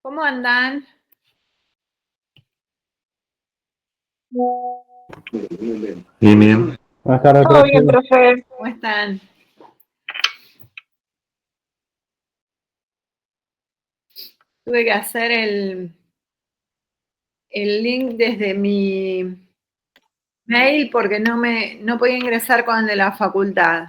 ¿Cómo andan? Bien, bien. Buenas tardes, Todo profe. bien, profe. ¿Cómo están? Tuve que hacer el link desde mi mail porque no podía ingresar con el de la facultad.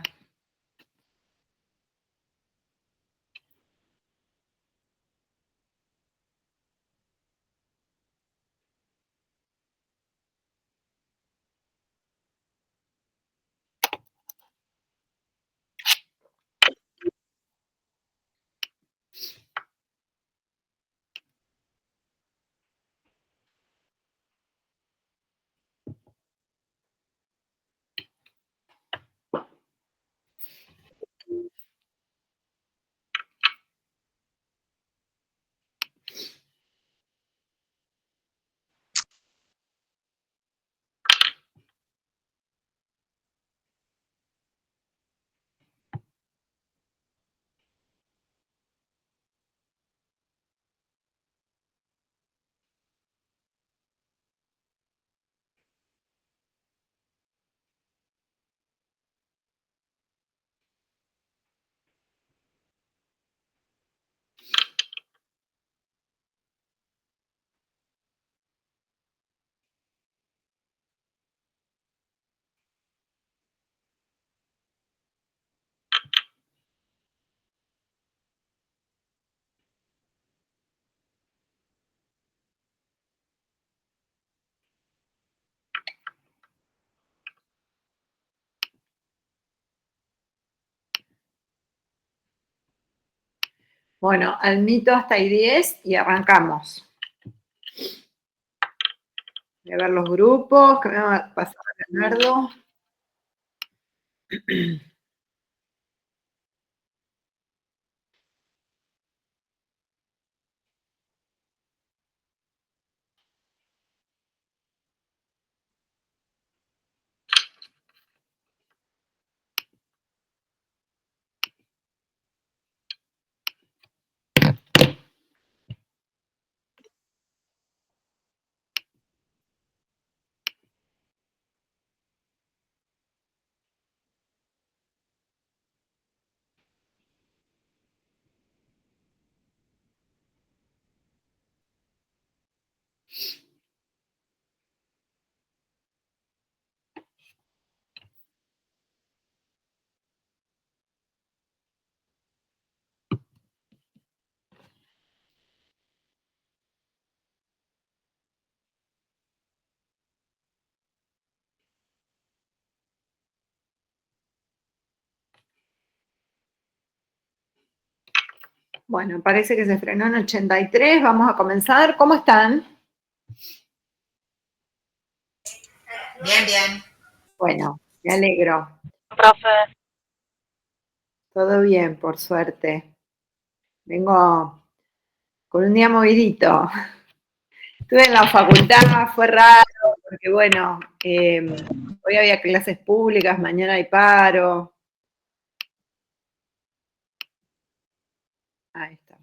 Bueno, al mito hasta ahí 10 y arrancamos. Voy a ver los grupos que me va a pasar Leonardo. Bueno, parece que se frenó en 83. Vamos a comenzar. ¿Cómo están? Bien, bien. Bueno, me alegro. Profe. Todo bien, por suerte. Vengo con un día movidito. Estuve en la facultad, fue raro, porque bueno, hoy había clases públicas, mañana hay paro. Ahí está.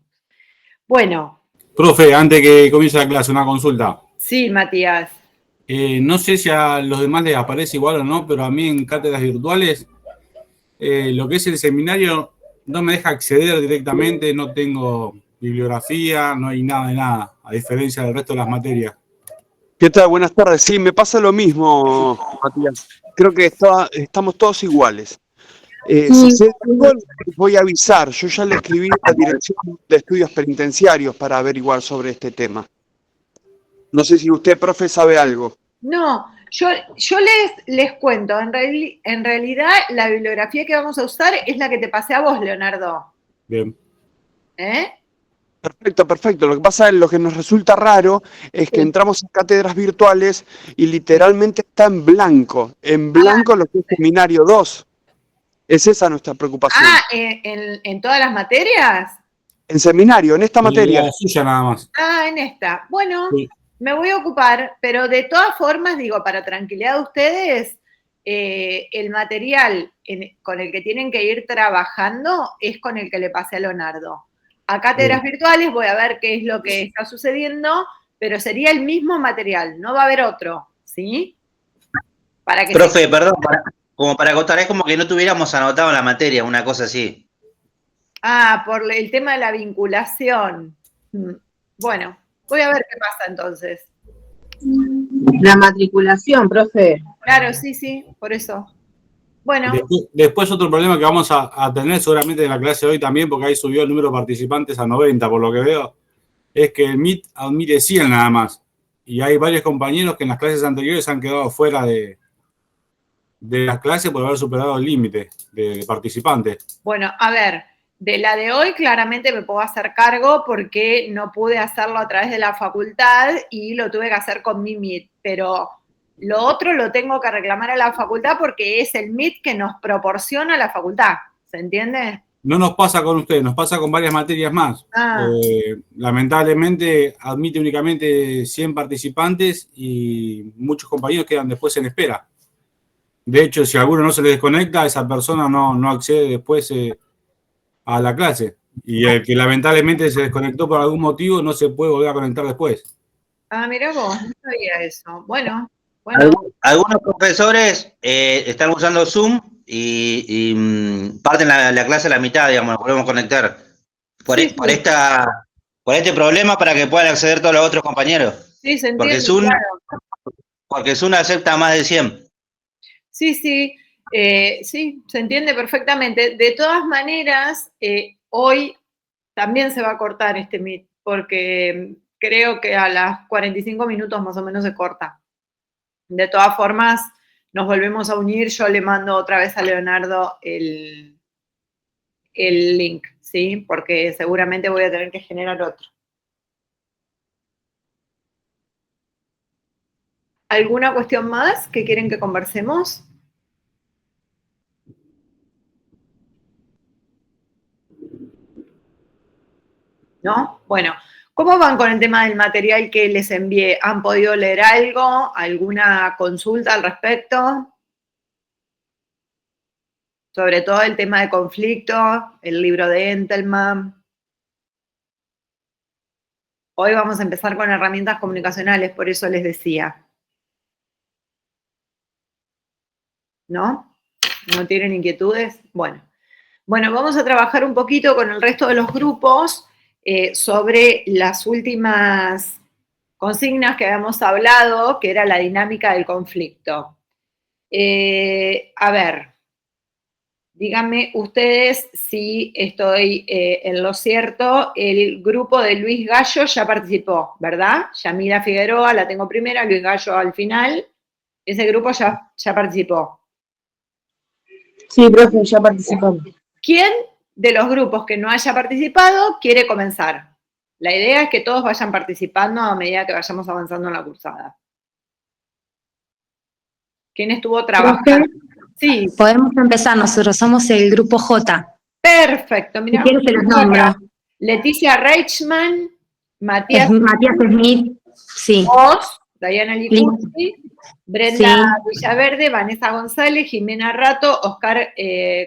Bueno. Profe, antes que comience la clase, una consulta. Sí, Matías. No sé si a los demás les aparece igual o no, pero a mí en cátedras virtuales, lo que es el seminario no me deja acceder directamente, no tengo bibliografía, no hay nada de nada, a diferencia del resto de las materias. ¿Qué tal? Buenas tardes. Sí, me pasa lo mismo, Matías. Creo que estamos todos iguales. Si sé algo, les voy a avisar. Yo ya le escribí a la Dirección de Estudios Penitenciarios para averiguar sobre este tema. No sé si usted, profe, sabe algo. No, yo les cuento, en realidad la bibliografía que vamos a usar es la que te pasé a vos, Leonardo. Bien. ¿Eh? Perfecto, perfecto. Lo que pasa es lo que nos resulta raro es que entramos en cátedras virtuales y literalmente está en blanco lo que es Seminario 2. Es esa nuestra preocupación. Ah, ¿en todas las materias? En seminario, en esta materia. La suya nada más. Ah, en esta. Bueno, Sí. me voy a ocupar, pero de todas formas, digo, para tranquilidad de ustedes, el material con el que tienen que ir trabajando es con el que le pasé a Leonardo. a cátedras virtuales, voy a ver qué es lo que está sucediendo, pero sería el mismo material, no va a haber otro, ¿sí? Para que Profe, perdón, como para acotar, es como que no tuviéramos anotado la materia, una cosa así. por el tema de la vinculación. Bueno, voy a ver qué pasa entonces. La matriculación, profe. Claro, sí, por eso. Bueno. Después otro problema que vamos a tener seguramente en la clase de hoy también, porque ahí subió el número de participantes a 90, por lo que veo, es que el Meet admite 100 nada más. Y hay varios compañeros que en las clases anteriores han quedado fuera de las clases por haber superado el límite de participantes. Bueno, a ver, de la de hoy claramente me puedo hacer cargo porque no pude hacerlo a través de la facultad y lo tuve que hacer con mi Meet, pero lo otro lo tengo que reclamar a la facultad porque es el Meet que nos proporciona la facultad, ¿se entiende? No nos pasa con ustedes, nos pasa con varias materias más. Lamentablemente admite únicamente 100 participantes y muchos compañeros quedan después en espera. De hecho, si a alguno no se le desconecta, esa persona no accede después a la clase. Y el que lamentablemente se desconectó por algún motivo no se puede volver a conectar después. Mirá vos, no sabía eso. Bueno. Algunos profesores están usando Zoom y parten la clase a la mitad, digamos, nos volvemos a conectar. Por este problema para que puedan acceder todos los otros compañeros. Sí, se entiende, porque Zoom acepta más de 100. Sí, se entiende perfectamente. De todas maneras, hoy también se va a cortar este Meet, porque creo que a las 45 minutos más o menos se corta. De todas formas, nos volvemos a unir. Yo le mando otra vez a Leonardo el link, ¿sí? Porque seguramente voy a tener que generar otro. ¿Alguna cuestión más que quieren que conversemos? ¿No? Bueno, ¿cómo van con el tema del material que les envié? ¿Han podido leer algo? ¿Alguna consulta al respecto? Sobre todo el tema de conflicto, el libro de Entelman. Hoy vamos a empezar con herramientas comunicacionales, por eso les decía. ¿No? ¿No tienen inquietudes? Bueno, vamos a trabajar un poquito con el resto de los grupos sobre las últimas consignas que habíamos hablado, que era la dinámica del conflicto. A ver, díganme ustedes si estoy en lo cierto. El grupo de Luis Gallo ya participó, ¿verdad? Yamila Figueroa la tengo primera, Luis Gallo al final. Ese grupo ya participó. Sí, profe, ya participamos. ¿Quién de los grupos que no haya participado quiere comenzar? La idea es que todos vayan participando a medida que vayamos avanzando en la cursada. ¿Quién estuvo trabajando? Sí. Podemos empezar, nosotros somos el grupo J. Perfecto, mira. Si quieres te los nombro. Leticia Reichman, Matías Smith, sí. Vos, Diana Licursi, Brenda Villaverde, Vanessa González, Jimena Rato, Oscar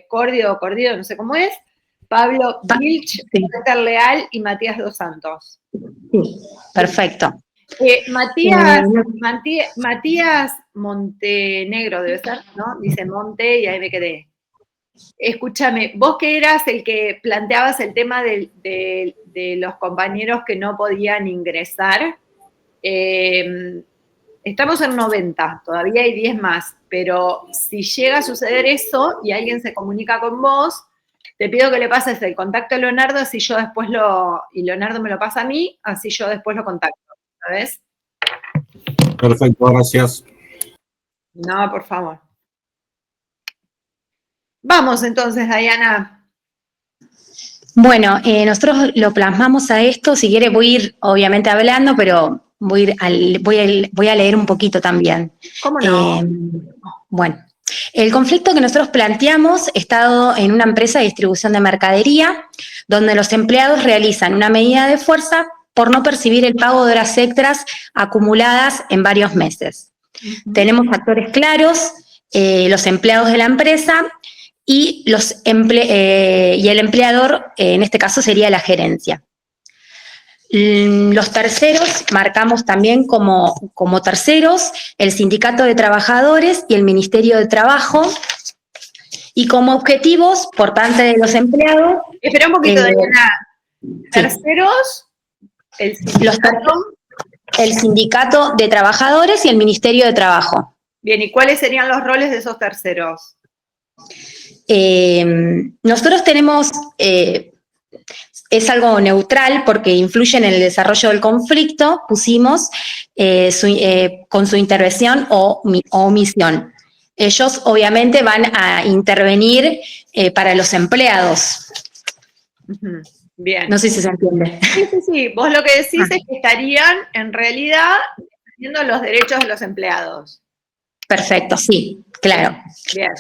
Cordio, no sé cómo es, Pablo Vilch, Peter Leal y Matías Dos Santos. Sí, perfecto. Matías Montenegro debe ser, ¿no? Dice Monte y ahí me quedé. Escúchame, vos que eras el que planteabas el tema de los compañeros que no podían ingresar, estamos en 90, todavía hay 10 más, pero si llega a suceder eso y alguien se comunica con vos, te pido que le pases el contacto a Leonardo, así yo después y Leonardo me lo pasa a mí, así yo después lo contacto, ¿sabes? Perfecto, gracias. No, por favor. Vamos entonces, Diana. Bueno, nosotros lo plasmamos a esto, si quiere voy a ir obviamente hablando, pero voy a leer un poquito también. ¿Cómo no? Bueno, el conflicto que nosotros planteamos está dado en una empresa de distribución de mercadería, donde los empleados realizan una medida de fuerza por no percibir el pago de horas extras acumuladas en varios meses. Tenemos factores claros, los empleados de la empresa y, y el empleador, en este caso sería la gerencia. Los terceros, marcamos también como terceros el Sindicato de Trabajadores y el Ministerio de Trabajo, y como objetivos, por parte de los empleados... Espera un poquito, Diana. Terceros, el Sindicato de Trabajadores y el Ministerio de Trabajo. Bien, ¿y cuáles serían los roles de esos terceros? Nosotros tenemos... es algo neutral porque influye en el desarrollo del conflicto, pusimos con su intervención o omisión. Ellos obviamente van a intervenir para los empleados. Bien. No sé si se entiende. Sí. Vos lo que decís es que estarían en realidad defendiendo los derechos de los empleados. Perfecto, sí, claro. Bien.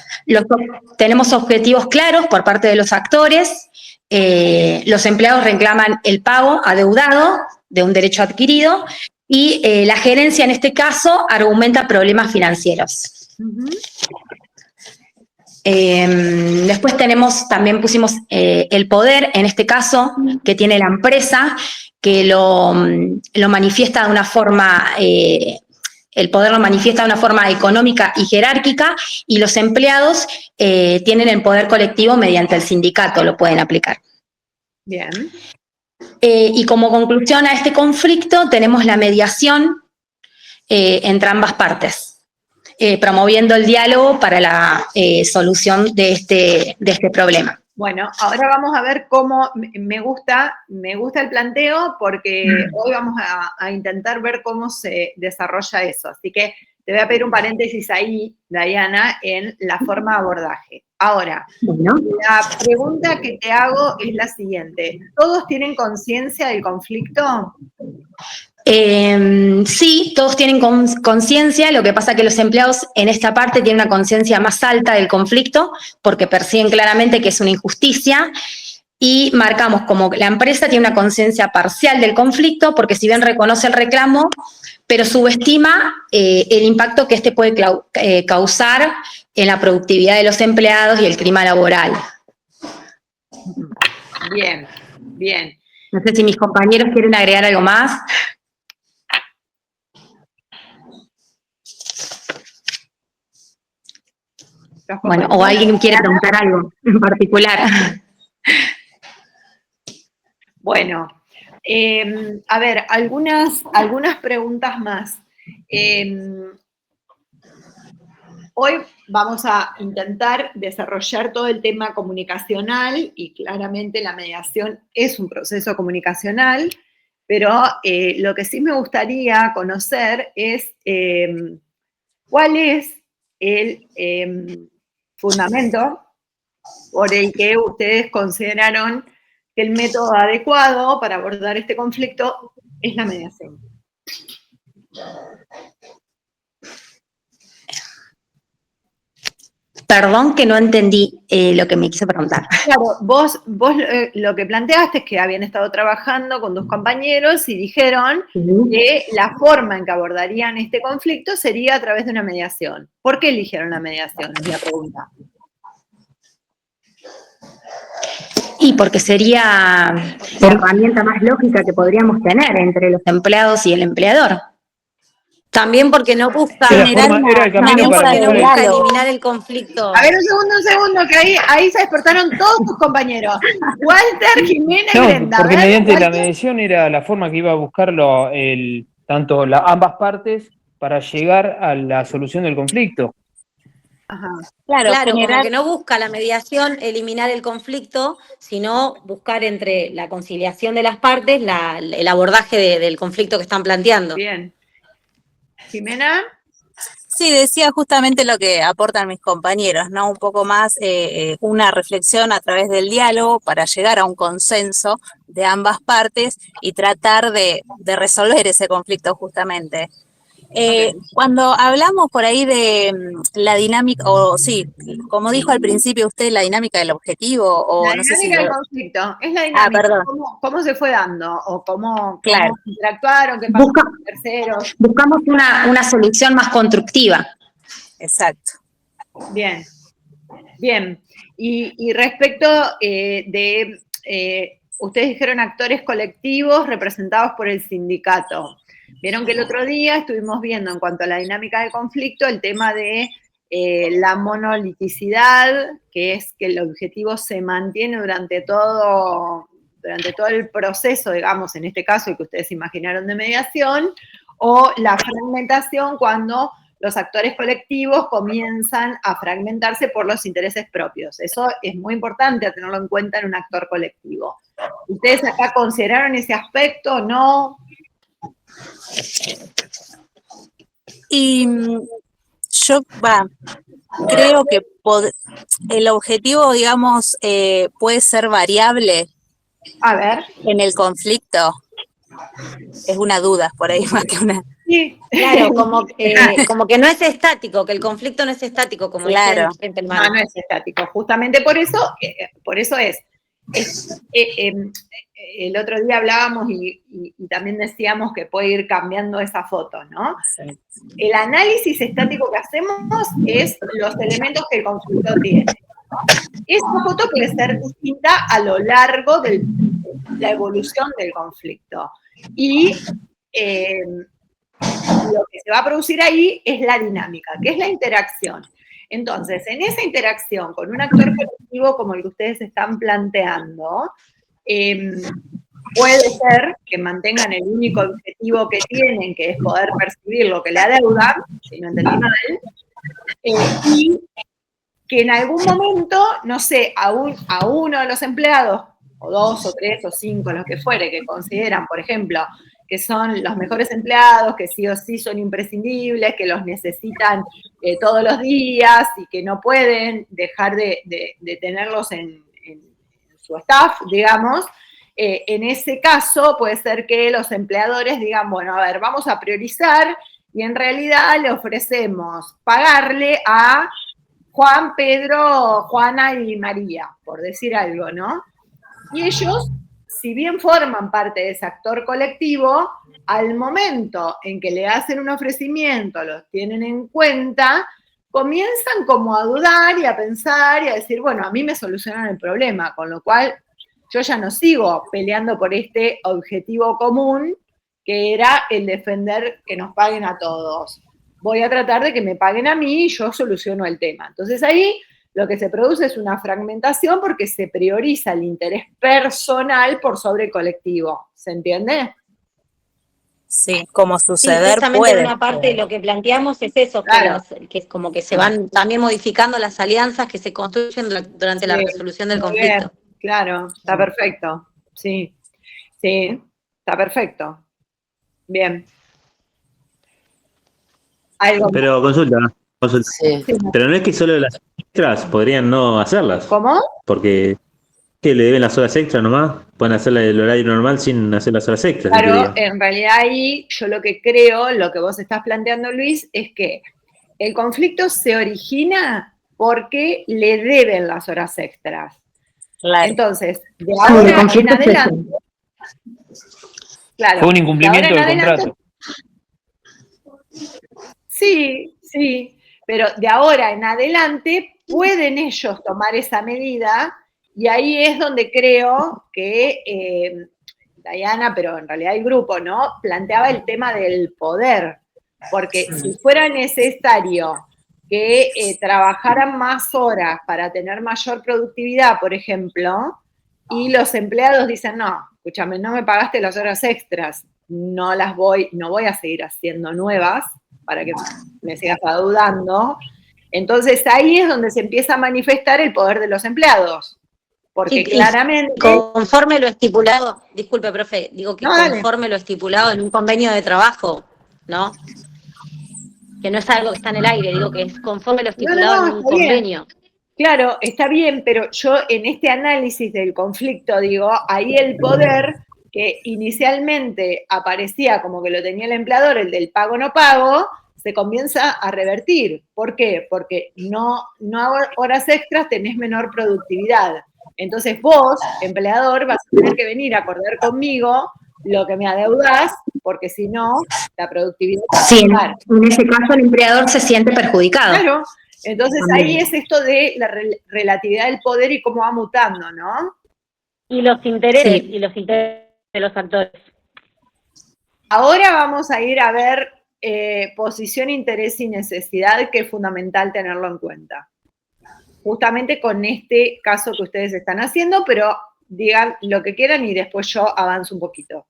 Tenemos objetivos claros por parte de los actores. Los empleados reclaman el pago adeudado de un derecho adquirido y la gerencia en este caso argumenta problemas financieros. Después también pusimos el poder, en este caso, que tiene la empresa, que lo manifiesta de una forma... el poder lo manifiesta de una forma económica y jerárquica, y los empleados tienen el poder colectivo mediante el sindicato, lo pueden aplicar. Bien. Y como conclusión a este conflicto, tenemos la mediación entre ambas partes, promoviendo el diálogo para la solución de este problema. Bueno, ahora vamos a ver cómo, me gusta el planteo porque hoy vamos a intentar ver cómo se desarrolla eso. Así que te voy a pedir un paréntesis ahí, Diana, en la forma de abordaje. Ahora, la pregunta que te hago es la siguiente. ¿Todos tienen conciencia del conflicto? Sí, todos tienen conciencia, lo que pasa es que los empleados en esta parte tienen una conciencia más alta del conflicto porque perciben claramente que es una injusticia, y marcamos como la empresa tiene una conciencia parcial del conflicto porque si bien reconoce el reclamo, pero subestima el impacto que este puede causar en la productividad de los empleados y el clima laboral. Bien, bien. No sé si mis compañeros quieren agregar algo más. Bueno, o alguien quiere preguntar algo en particular. Bueno, a ver, algunas preguntas más. Hoy vamos a intentar desarrollar todo el tema comunicacional y claramente la mediación es un proceso comunicacional, pero lo que sí me gustaría conocer es cuál es el fundamento por el que ustedes consideraron que el método adecuado para abordar este conflicto es la mediación. Perdón que no entendí lo que me quiso preguntar. Claro, vos lo que planteaste es que habían estado trabajando con 2 compañeros y dijeron que la forma en que abordarían este conflicto sería a través de una mediación. ¿Por qué eligieron la mediación? Es la pregunta. Y porque sería la herramienta más lógica que podríamos tener entre los empleados y el empleador. También porque no busca eliminar el conflicto. A ver, un segundo, que ahí se despertaron todos tus compañeros. Walter, Jimena y Brenda. Porque mediante la mediación era la forma que iba a buscarlo ambas partes para llegar a la solución del conflicto. Ajá. Claro, como que no busca la mediación eliminar el conflicto, sino buscar entre la conciliación de las partes el abordaje del conflicto que están planteando. Bien. ¿Jimena? Sí, decía justamente lo que aportan mis compañeros, ¿no? Un poco más una reflexión a través del diálogo para llegar a un consenso de ambas partes y tratar de resolver ese conflicto justamente. Cuando hablamos por ahí de la dinámica, o sí, como dijo al principio usted, la dinámica del objetivo, o la no sé si... dinámica del conflicto, es la dinámica, perdón. ¿Cómo se fue dando? ¿O cómo interactuaron? ¿Qué pasó con los terceros? Buscamos una solución más constructiva. Exacto. Bien. Bien. Y respecto ustedes dijeron actores colectivos representados por el sindicato. Vieron que el otro día estuvimos viendo en cuanto a la dinámica del conflicto el tema de la monoliticidad, que es que el objetivo se mantiene durante todo el proceso, digamos, en este caso el que ustedes imaginaron de mediación, o la fragmentación cuando los actores colectivos comienzan a fragmentarse por los intereses propios. Eso es muy importante a tenerlo en cuenta en un actor colectivo. ¿Ustedes acá consideraron ese aspecto? ¿No? Y yo creo que el objetivo, digamos, puede ser variable. A ver. En el conflicto. Es una duda por ahí más que una. Sí. Claro, como que no es estático, que el conflicto no es estático, como claro. Dice el no es estático. Justamente por eso el otro día hablábamos y también decíamos que puede ir cambiando esa foto, ¿no? Sí. El análisis estático que hacemos es los elementos que el conflicto tiene. Esa foto puede ser distinta a lo largo de la evolución del conflicto. Y lo que se va a producir ahí es la dinámica, que es la interacción. Entonces, en esa interacción con un actor colectivo como el que ustedes están planteando, puede ser que mantengan el único objetivo que tienen, que es poder percibir lo que le adeudan, si no entendí mal, y que en algún momento, no sé, a uno de los empleados, o 2 o 3 o 5, los que fuere, que consideran, por ejemplo, que son los mejores empleados, que sí o sí son imprescindibles, que los necesitan todos los días y que no pueden dejar de tenerlos en su staff, digamos. En ese caso puede ser que los empleadores digan, bueno, a ver, vamos a priorizar y en realidad le ofrecemos pagarle a Juan, Pedro, Juana y María, por decir algo, ¿no? Y ellos, si bien forman parte de ese actor colectivo, al momento en que le hacen un ofrecimiento, los tienen en cuenta, comienzan como a dudar y a pensar y a decir, bueno, a mí me solucionan el problema, con lo cual yo ya no sigo peleando por este objetivo común, que era el defender que nos paguen a todos. Voy a tratar de que me paguen a mí y yo soluciono el tema. Entonces ahí lo que se produce es una fragmentación porque se prioriza el interés personal por sobre el colectivo. ¿Se entiende? Sí, como suceder sí, puede. Una parte de lo que planteamos es eso, claro, que es como que se van también modificando las alianzas que se construyen durante la resolución del conflicto. Bien, claro, está perfecto. Sí, está perfecto. Bien. Pero consulta. Sí. Pero no es que solo las extras podrían no hacerlas. ¿Cómo? Porque que le deben las horas extras nomás, pueden hacer el horario normal sin hacer las horas extras. Claro, en realidad ahí yo lo que creo, lo que vos estás planteando, Luis, es que el conflicto se origina porque le deben las horas extras. Claro. Entonces, de ahora en adelante. Claro, fue un incumplimiento del contrato. Sí, pero de ahora en adelante pueden ellos tomar esa medida y ahí es donde creo que Diana, pero en realidad el grupo, ¿no? Planteaba el tema del poder, porque si fuera necesario que trabajaran más horas para tener mayor productividad, por ejemplo, y los empleados dicen, no, escúchame, no me pagaste las horas extras, no voy a seguir haciendo nuevas para que me sigas adeudando. Entonces ahí es donde se empieza a manifestar el poder de los empleados. Porque claramente... Conforme lo estipulado, disculpe, profe, digo que conforme lo estipulado en un convenio de trabajo, ¿no? Que no es algo que está en el aire, digo que es conforme lo estipulado en un convenio. Claro, está bien, pero yo en este análisis del conflicto, digo, ahí el poder que inicialmente aparecía como que lo tenía el empleador, el del pago no pago, se comienza a revertir. ¿Por qué? Porque no hago horas extras, tenés menor productividad. Entonces vos, empleador, vas a tener que venir a acordar conmigo lo que me adeudás, porque si no, la productividad va a bajar. En ese caso el empleador se siente perjudicado. Claro. Entonces ahí es esto de la relatividad del poder y cómo va mutando, ¿no? Y los intereses, Sí. y los intereses de los actores. Ahora vamos a ir a ver posición, interés y necesidad, que es fundamental tenerlo en cuenta. Justamente con este caso que ustedes están haciendo, pero digan lo que quieran y después yo avanzo un poquito.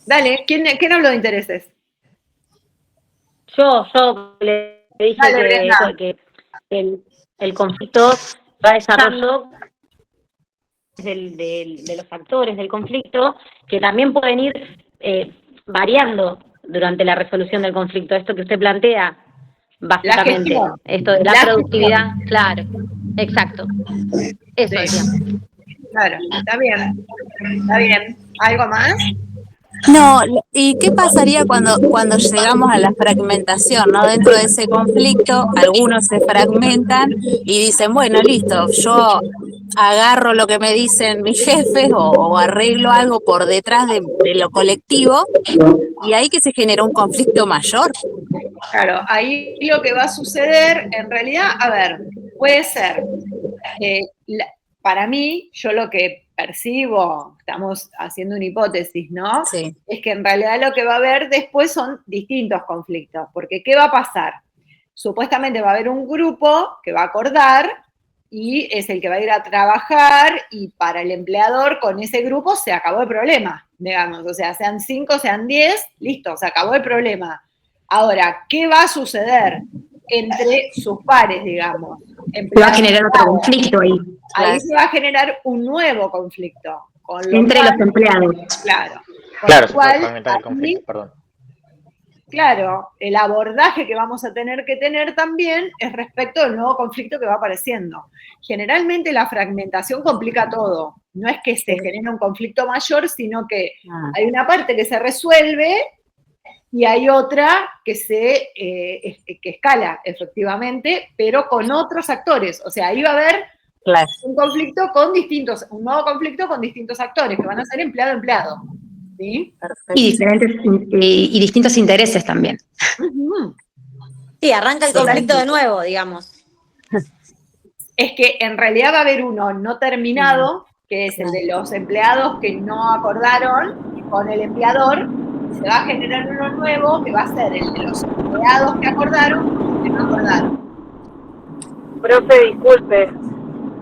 Dale, ¿quién habló de intereses? Yo le dije Dale, Brenda. que el conflicto va desarrollando de los factores del conflicto, que también pueden ir variando durante la resolución del conflicto. Esto que usted plantea, básicamente, esto de la productividad, claro, exacto. Eso decía. Claro, está bien. Está bien. ¿Algo más? No, ¿y qué pasaría cuando llegamos a la fragmentación, ¿no? Dentro de ese conflicto, algunos se fragmentan y dicen, bueno, listo, yo agarro lo que me dicen mis jefes o arreglo algo por detrás de lo colectivo, y ahí que se genera un conflicto mayor. Claro, ahí lo que va a suceder, en realidad, a ver, puede ser, para mí, yo lo que percibo, estamos haciendo una hipótesis, ¿no? Sí. Es que en realidad lo que va a haber después son distintos conflictos, porque ¿qué va a pasar? Supuestamente va a haber un grupo que va a acordar y es el que va a ir a trabajar, y para el empleador con ese grupo se acabó el problema, digamos, o sea, sean 5, sean 10, listo, se acabó el problema. Ahora, ¿qué va a suceder entre sus pares, digamos? Se va a generar otro conflicto ahí. Ahí se va a generar un nuevo conflicto. Entre los empleados. Claro. Claro, se puede fragmentar el conflicto, perdón. Claro, el abordaje que vamos a tener que tener también es respecto del nuevo conflicto que va apareciendo. Generalmente la fragmentación complica todo. No es que se genere un conflicto mayor, sino que hay una parte que se resuelve y hay otra que que escala, efectivamente, pero con otros actores. O sea, ahí va a haber un conflicto un nuevo conflicto con distintos actores, que van a ser empleado-empleado. ¿Sí? Y distintos intereses también. Sí, arranca el conflicto de nuevo, digamos. Es que en realidad va a haber uno no terminado, que es el de los empleados que no acordaron con el empleador. Se va a generar uno nuevo, que va a ser el de los empleados que acordaron y que no acordaron. Profe, disculpe.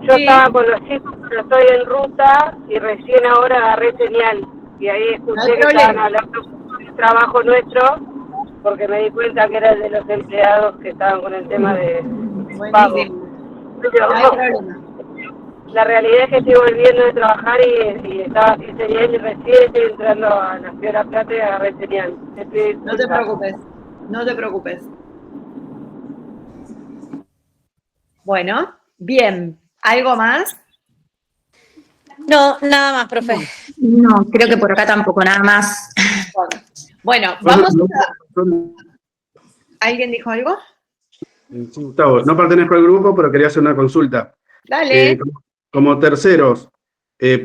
Yo estaba con los chicos, pero estoy en ruta y recién ahora agarré señal. Y ahí escuché que estaban hablando del trabajo nuestro, porque me di cuenta que era el de los empleados que estaban con el tema de pago. Pero, la realidad es que estoy volviendo de trabajar y estaba sin señal y recién estoy entrando a la Ciudad de La Plata y agarré señal. No te preocupes, no te preocupes. Bueno, bien. ¿Algo más? No, nada más, profe. No, creo que por acá tampoco, nada más. Bueno, vamos a... ¿Alguien dijo algo? Sí, Gustavo, no pertenezco al grupo, pero quería hacer una consulta. Dale. Como terceros,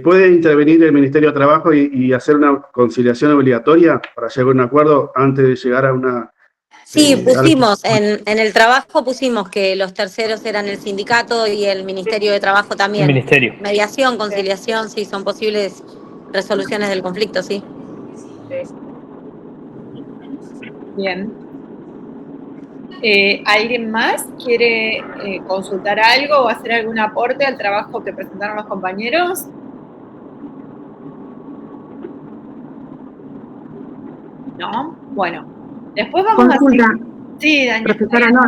¿puede intervenir el Ministerio de Trabajo y hacer una conciliación obligatoria para llegar a un acuerdo antes de llegar a una... Sí, pusimos, en el trabajo pusimos que los terceros eran el sindicato y el Ministerio de Trabajo también. El ministerio. Mediación, conciliación, sí, son posibles resoluciones del conflicto, sí. Bien. ¿Alguien más quiere consultar algo o hacer algún aporte al trabajo que presentaron los compañeros? ¿No? Bueno. Después vamos Consulta. a... Sí, Daniel. Profesora, no,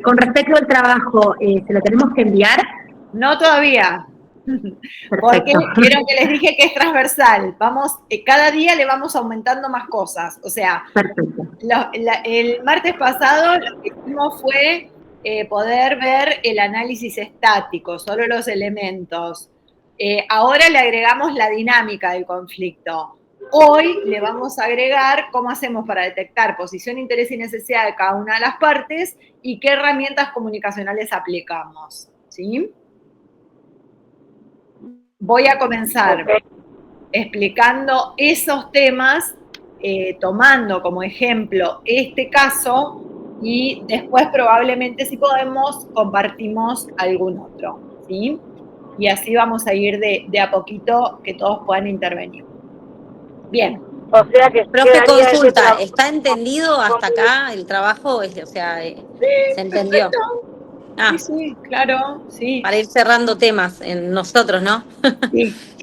con respecto al trabajo, ¿se lo tenemos que enviar? No todavía. Porque vieron que les dije que es transversal. Vamos, cada día le vamos aumentando más cosas. O sea, el martes pasado lo que hicimos fue poder ver el análisis estático, solo los elementos. Ahora le agregamos la dinámica del conflicto. Hoy le vamos a agregar cómo hacemos para detectar posición, interés y necesidad de cada una de las partes y qué herramientas comunicacionales aplicamos. ¿Sí? Voy a comenzar explicando esos temas, tomando como ejemplo este caso y después probablemente, si podemos, compartimos algún otro, ¿sí? Y así vamos a ir de a poquito que todos puedan intervenir. Bien. O sea que profe, consulta, ¿está entendido hasta acá el trabajo? O sea, ¿se entendió? Perfecto. Ah, sí, claro, sí. Para ir cerrando temas en nosotros, ¿no?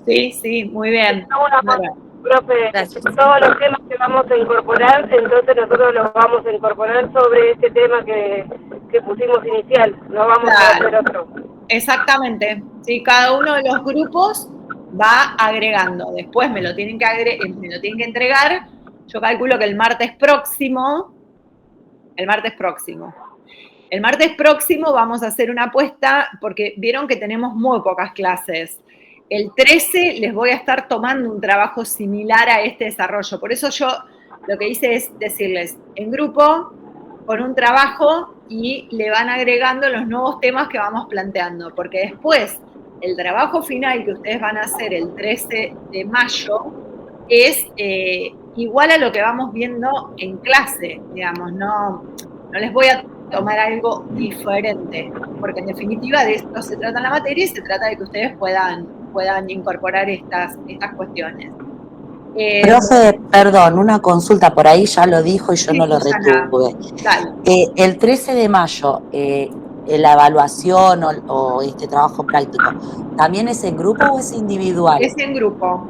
Sí, muy bien. Profe, todos los temas que vamos a incorporar, entonces nosotros los vamos a incorporar sobre este tema que pusimos inicial, no vamos a hacer otro. Exactamente, sí, cada uno de los grupos va agregando, después me lo tienen que entregar, yo calculo que el martes próximo vamos a hacer una apuesta, porque vieron que tenemos muy pocas clases. El 13 les voy a estar tomando un trabajo similar a este desarrollo. Por eso yo lo que hice es decirles, en grupo, con un trabajo, y le van agregando los nuevos temas que vamos planteando. Porque después, el trabajo final que ustedes van a hacer el 13 de mayo es igual a lo que vamos viendo en clase, digamos. No les voy a tomar algo diferente, porque en definitiva de esto se trata la materia y se trata de que ustedes puedan incorporar estas cuestiones. Profe, perdón, una consulta, por ahí ya lo dijo y yo no lo retuve. El 13 de mayo, la evaluación o este trabajo práctico, ¿también es en grupo o es individual? Es en grupo.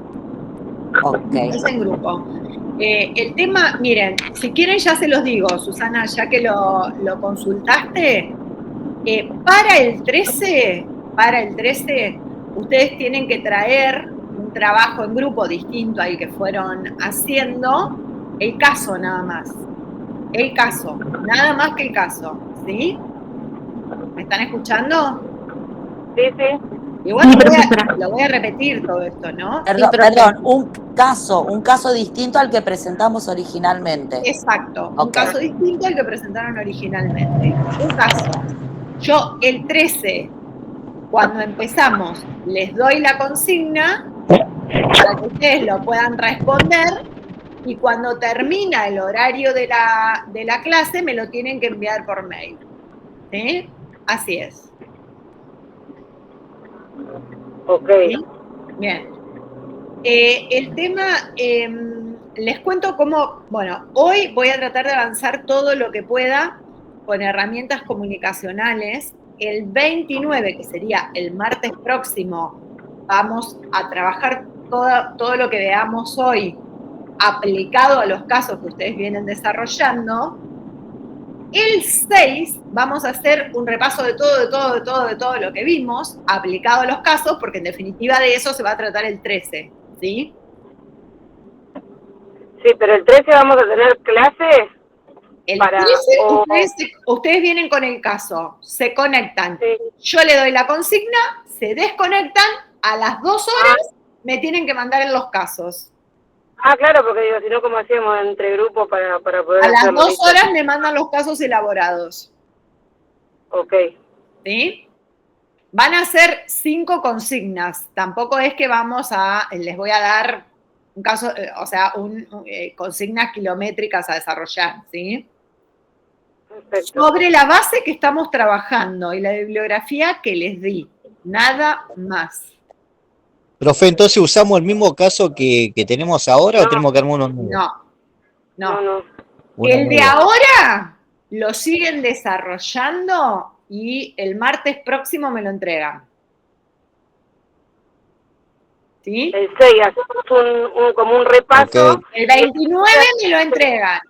Ok. Es en grupo. El tema, miren, si quieren ya se los digo, Susana, ya que lo consultaste, para el 13, ustedes tienen que traer un trabajo en grupo distinto al que fueron haciendo, el caso nada más. El caso, nada más que el caso, ¿sí? ¿Me están escuchando? Sí. Igual lo voy a repetir todo esto, ¿no? Perdón, un caso distinto al que presentamos originalmente. Exacto, un caso distinto al que presentaron originalmente. Un caso. Yo el 13, cuando empezamos, les doy la consigna para que ustedes lo puedan responder, y cuando termina el horario de la clase me lo tienen que enviar por mail. ¿Sí? Así es. Ok. ¿Sí? Bien. El tema, les cuento cómo, bueno, hoy voy a tratar de avanzar todo lo que pueda con herramientas comunicacionales. El 29, que sería el martes próximo, vamos a trabajar todo lo que veamos hoy aplicado a los casos que ustedes vienen desarrollando. El 6 vamos a hacer un repaso de todo lo que vimos aplicado a los casos, porque en definitiva de eso se va a tratar el 13, ¿sí? Sí, pero el 13 vamos a tener clases. El 13 ustedes vienen con el caso, se conectan. Sí. Yo le doy la consigna, se desconectan, a las 2 horas me tienen que mandar en los casos. Claro, porque digo, si no, ¿cómo hacíamos entre grupos para poder a las 2 horas me mandan los casos elaborados. Ok. ¿Sí? Van a ser 5 consignas. Tampoco es que les voy a dar un caso, o sea, consignas kilométricas a desarrollar, ¿sí? Perfecto. Sobre la base que estamos trabajando y la bibliografía que les di. Nada más. Profe, entonces usamos el mismo caso que tenemos ahora o tenemos que armar uno nuevo? No. El de ahora lo siguen desarrollando y el martes próximo me lo entregan. ¿Sí? El 6 hacemos como un repaso. Okay. El 29 me lo entregan.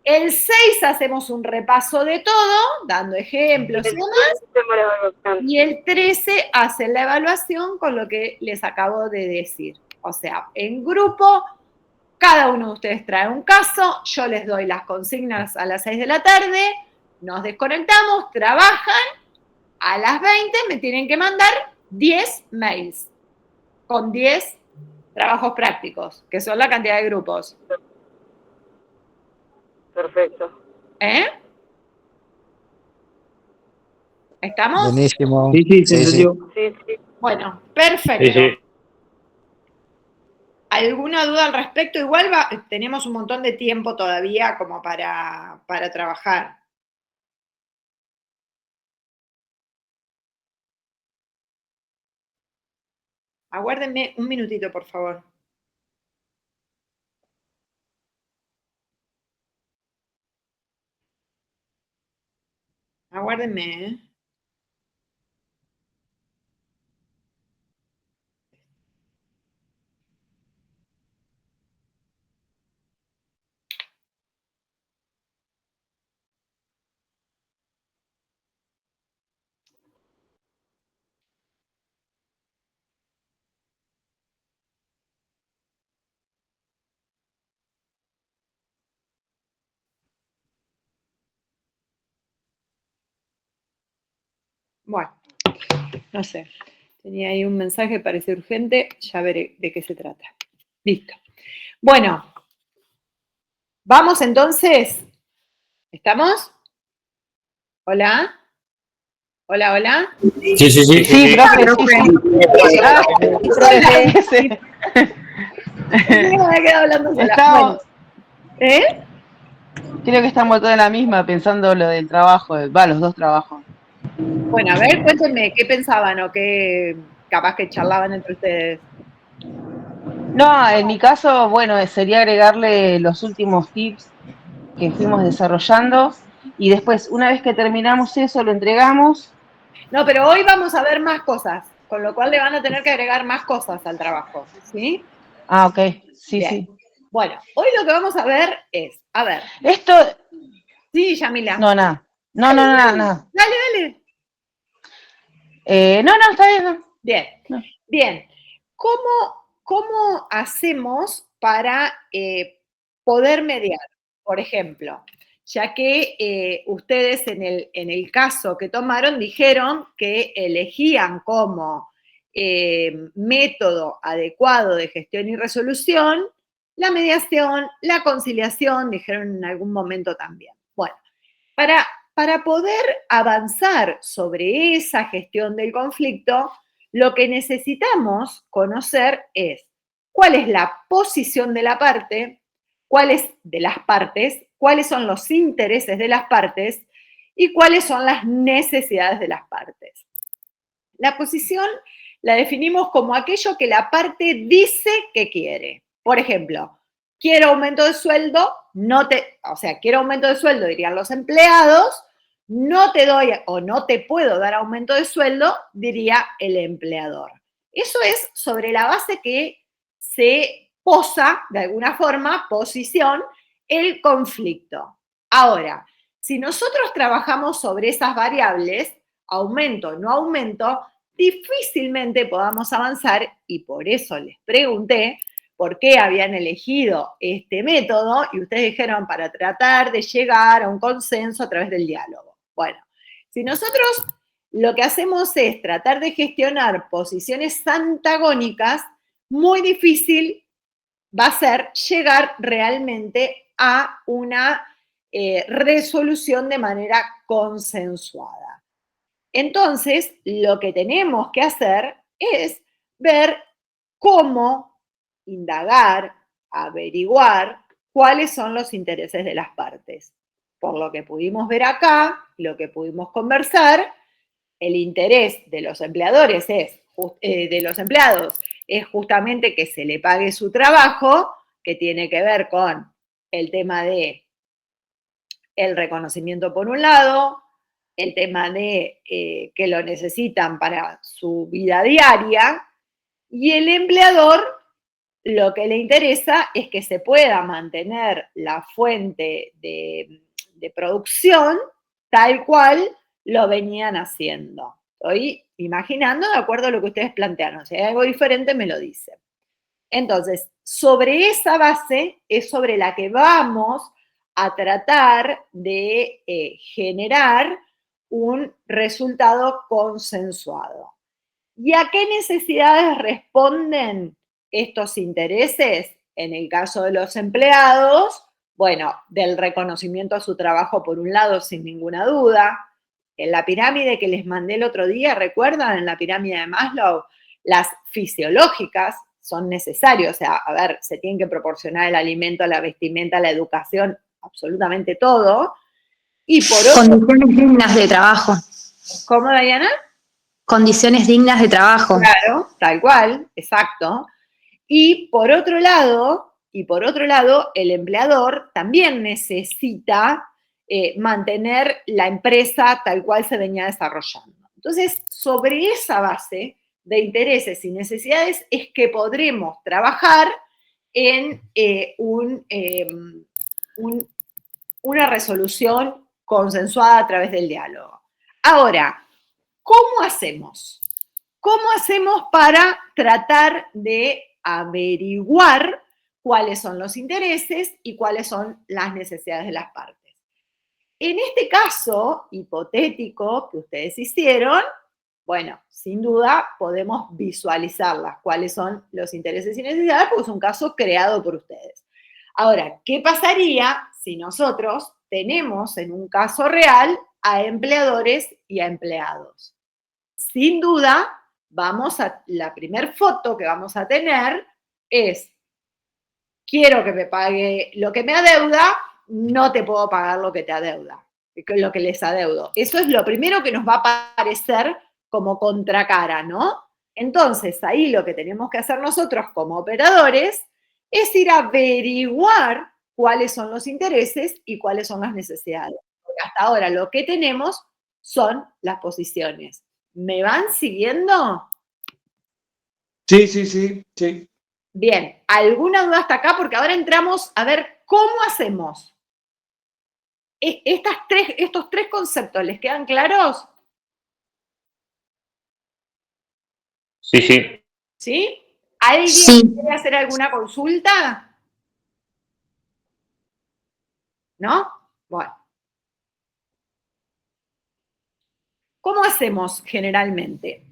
El 6 hacemos un repaso de todo, dando ejemplos y demás. Y el 13 hacen la evaluación con lo que les acabo de decir. O sea, en grupo, cada uno de ustedes trae un caso, yo les doy las consignas a las 6 de la tarde, nos desconectamos, trabajan, a las 20 me tienen que mandar 10 mails con 10 trabajos prácticos, que son la cantidad de grupos. Perfecto. ¿Estamos? Buenísimo. Sí. Bueno, perfecto. Sí. ¿Alguna duda al respecto? Igual tenemos un montón de tiempo todavía como para trabajar. Aguárdenme un minutito, por favor. Aguárdenme, ¿eh? Bueno, no sé. Tenía ahí un mensaje, parece urgente. Ya veré de qué se trata. Listo. Bueno, vamos entonces. ¿Estamos? ¿Hola? ¿Hola, hola? Sí. Sí, profe. Me quedo hablando sola. Estamos, ¿Eh? creo que estamos todos en la misma pensando lo del trabajo, los dos trabajos. Bueno, a ver, cuéntenme, ¿qué pensaban o qué capaz que charlaban entre ustedes? No, en mi caso, bueno, sería agregarle los últimos tips que fuimos desarrollando y después, una vez que terminamos eso, lo entregamos. No, pero hoy vamos a ver más cosas, con lo cual le van a tener que agregar más cosas al trabajo, ¿sí? Ah, ok, sí, Bien. sí. Bueno, hoy lo que vamos a ver es, a ver. Esto... Sí, Yamila. No, nada. No, nada. Dale. No, está bien. No. Bien. ¿Cómo hacemos para poder mediar? Por ejemplo, ya que ustedes en el caso que tomaron dijeron que elegían como método adecuado de gestión y resolución la mediación, la conciliación, dijeron en algún momento también. Bueno, para poder avanzar sobre esa gestión del conflicto, lo que necesitamos conocer es cuál es la posición de la parte, cuáles son los intereses de las partes y cuáles son las necesidades de las partes. La posición la definimos como aquello que la parte dice que quiere. Por ejemplo, quiero aumento de sueldo, quiero aumento de sueldo, dirían los empleados, no te doy o no te puedo dar aumento de sueldo, diría el empleador. Eso es sobre la base que se posa, de alguna forma, posición, el conflicto. Ahora, si nosotros trabajamos sobre esas variables, aumento o no aumento, difícilmente podamos avanzar y por eso les pregunté por qué habían elegido este método y ustedes dijeron para tratar de llegar a un consenso a través del diálogo. Bueno, si nosotros lo que hacemos es tratar de gestionar posiciones antagónicas, muy difícil va a ser llegar realmente a una resolución de manera consensuada. Entonces, lo que tenemos que hacer es ver cómo indagar, averiguar cuáles son los intereses de las partes. Por lo que pudimos ver acá, lo que pudimos conversar, el interés de los empleadores es justamente que se le pague su trabajo, que tiene que ver con el tema de el reconocimiento por un lado, el tema de que lo necesitan para su vida diaria, y el empleador lo que le interesa es que se pueda mantener la fuente de producción tal cual lo venían haciendo. Estoy imaginando de acuerdo a lo que ustedes plantearon. Si hay algo diferente, me lo dicen. Entonces, sobre esa base es sobre la que vamos a tratar de generar un resultado consensuado. ¿Y a qué necesidades responden estos intereses? En el caso de los empleados, bueno, del reconocimiento a su trabajo por un lado, sin ninguna duda. En la pirámide que les mandé el otro día, ¿recuerdan? En la pirámide de Maslow, las fisiológicas son necesarias. O sea, a ver, se tienen que proporcionar el alimento, la vestimenta, la educación, absolutamente todo. Y por otro... Condiciones dignas de trabajo. ¿Cómo, Diana? condiciones dignas de trabajo. Claro, tal cual, exacto. Y por otro lado, el empleador también necesita mantener la empresa tal cual se venía desarrollando. Entonces, sobre esa base de intereses y necesidades es que podremos trabajar en una resolución consensuada a través del diálogo. Ahora, ¿cómo hacemos? ¿Cómo hacemos para tratar de averiguar cuáles son los intereses y cuáles son las necesidades de las partes? En este caso hipotético que ustedes hicieron, bueno, sin duda podemos visualizarlas, cuáles son los intereses y necesidades, porque es un caso creado por ustedes. Ahora, ¿qué pasaría si nosotros tenemos en un caso real a empleadores y a empleados? Sin duda, la primer foto que vamos a tener es, quiero que me pague lo que me adeuda, no te puedo pagar lo que te adeuda, lo que les adeudo. Eso es lo primero que nos va a aparecer como contracara, ¿no? Entonces, ahí lo que tenemos que hacer nosotros como operadores es ir a averiguar cuáles son los intereses y cuáles son las necesidades. Porque hasta ahora lo que tenemos son las posiciones. ¿Me van siguiendo? Sí. Bien, ¿alguna duda hasta acá? Porque ahora entramos a ver cómo hacemos. Estos tres conceptos, ¿les quedan claros? Sí. ¿Sí? ¿Alguien quiere hacer alguna consulta? ¿No? Bueno. ¿Cómo hacemos generalmente?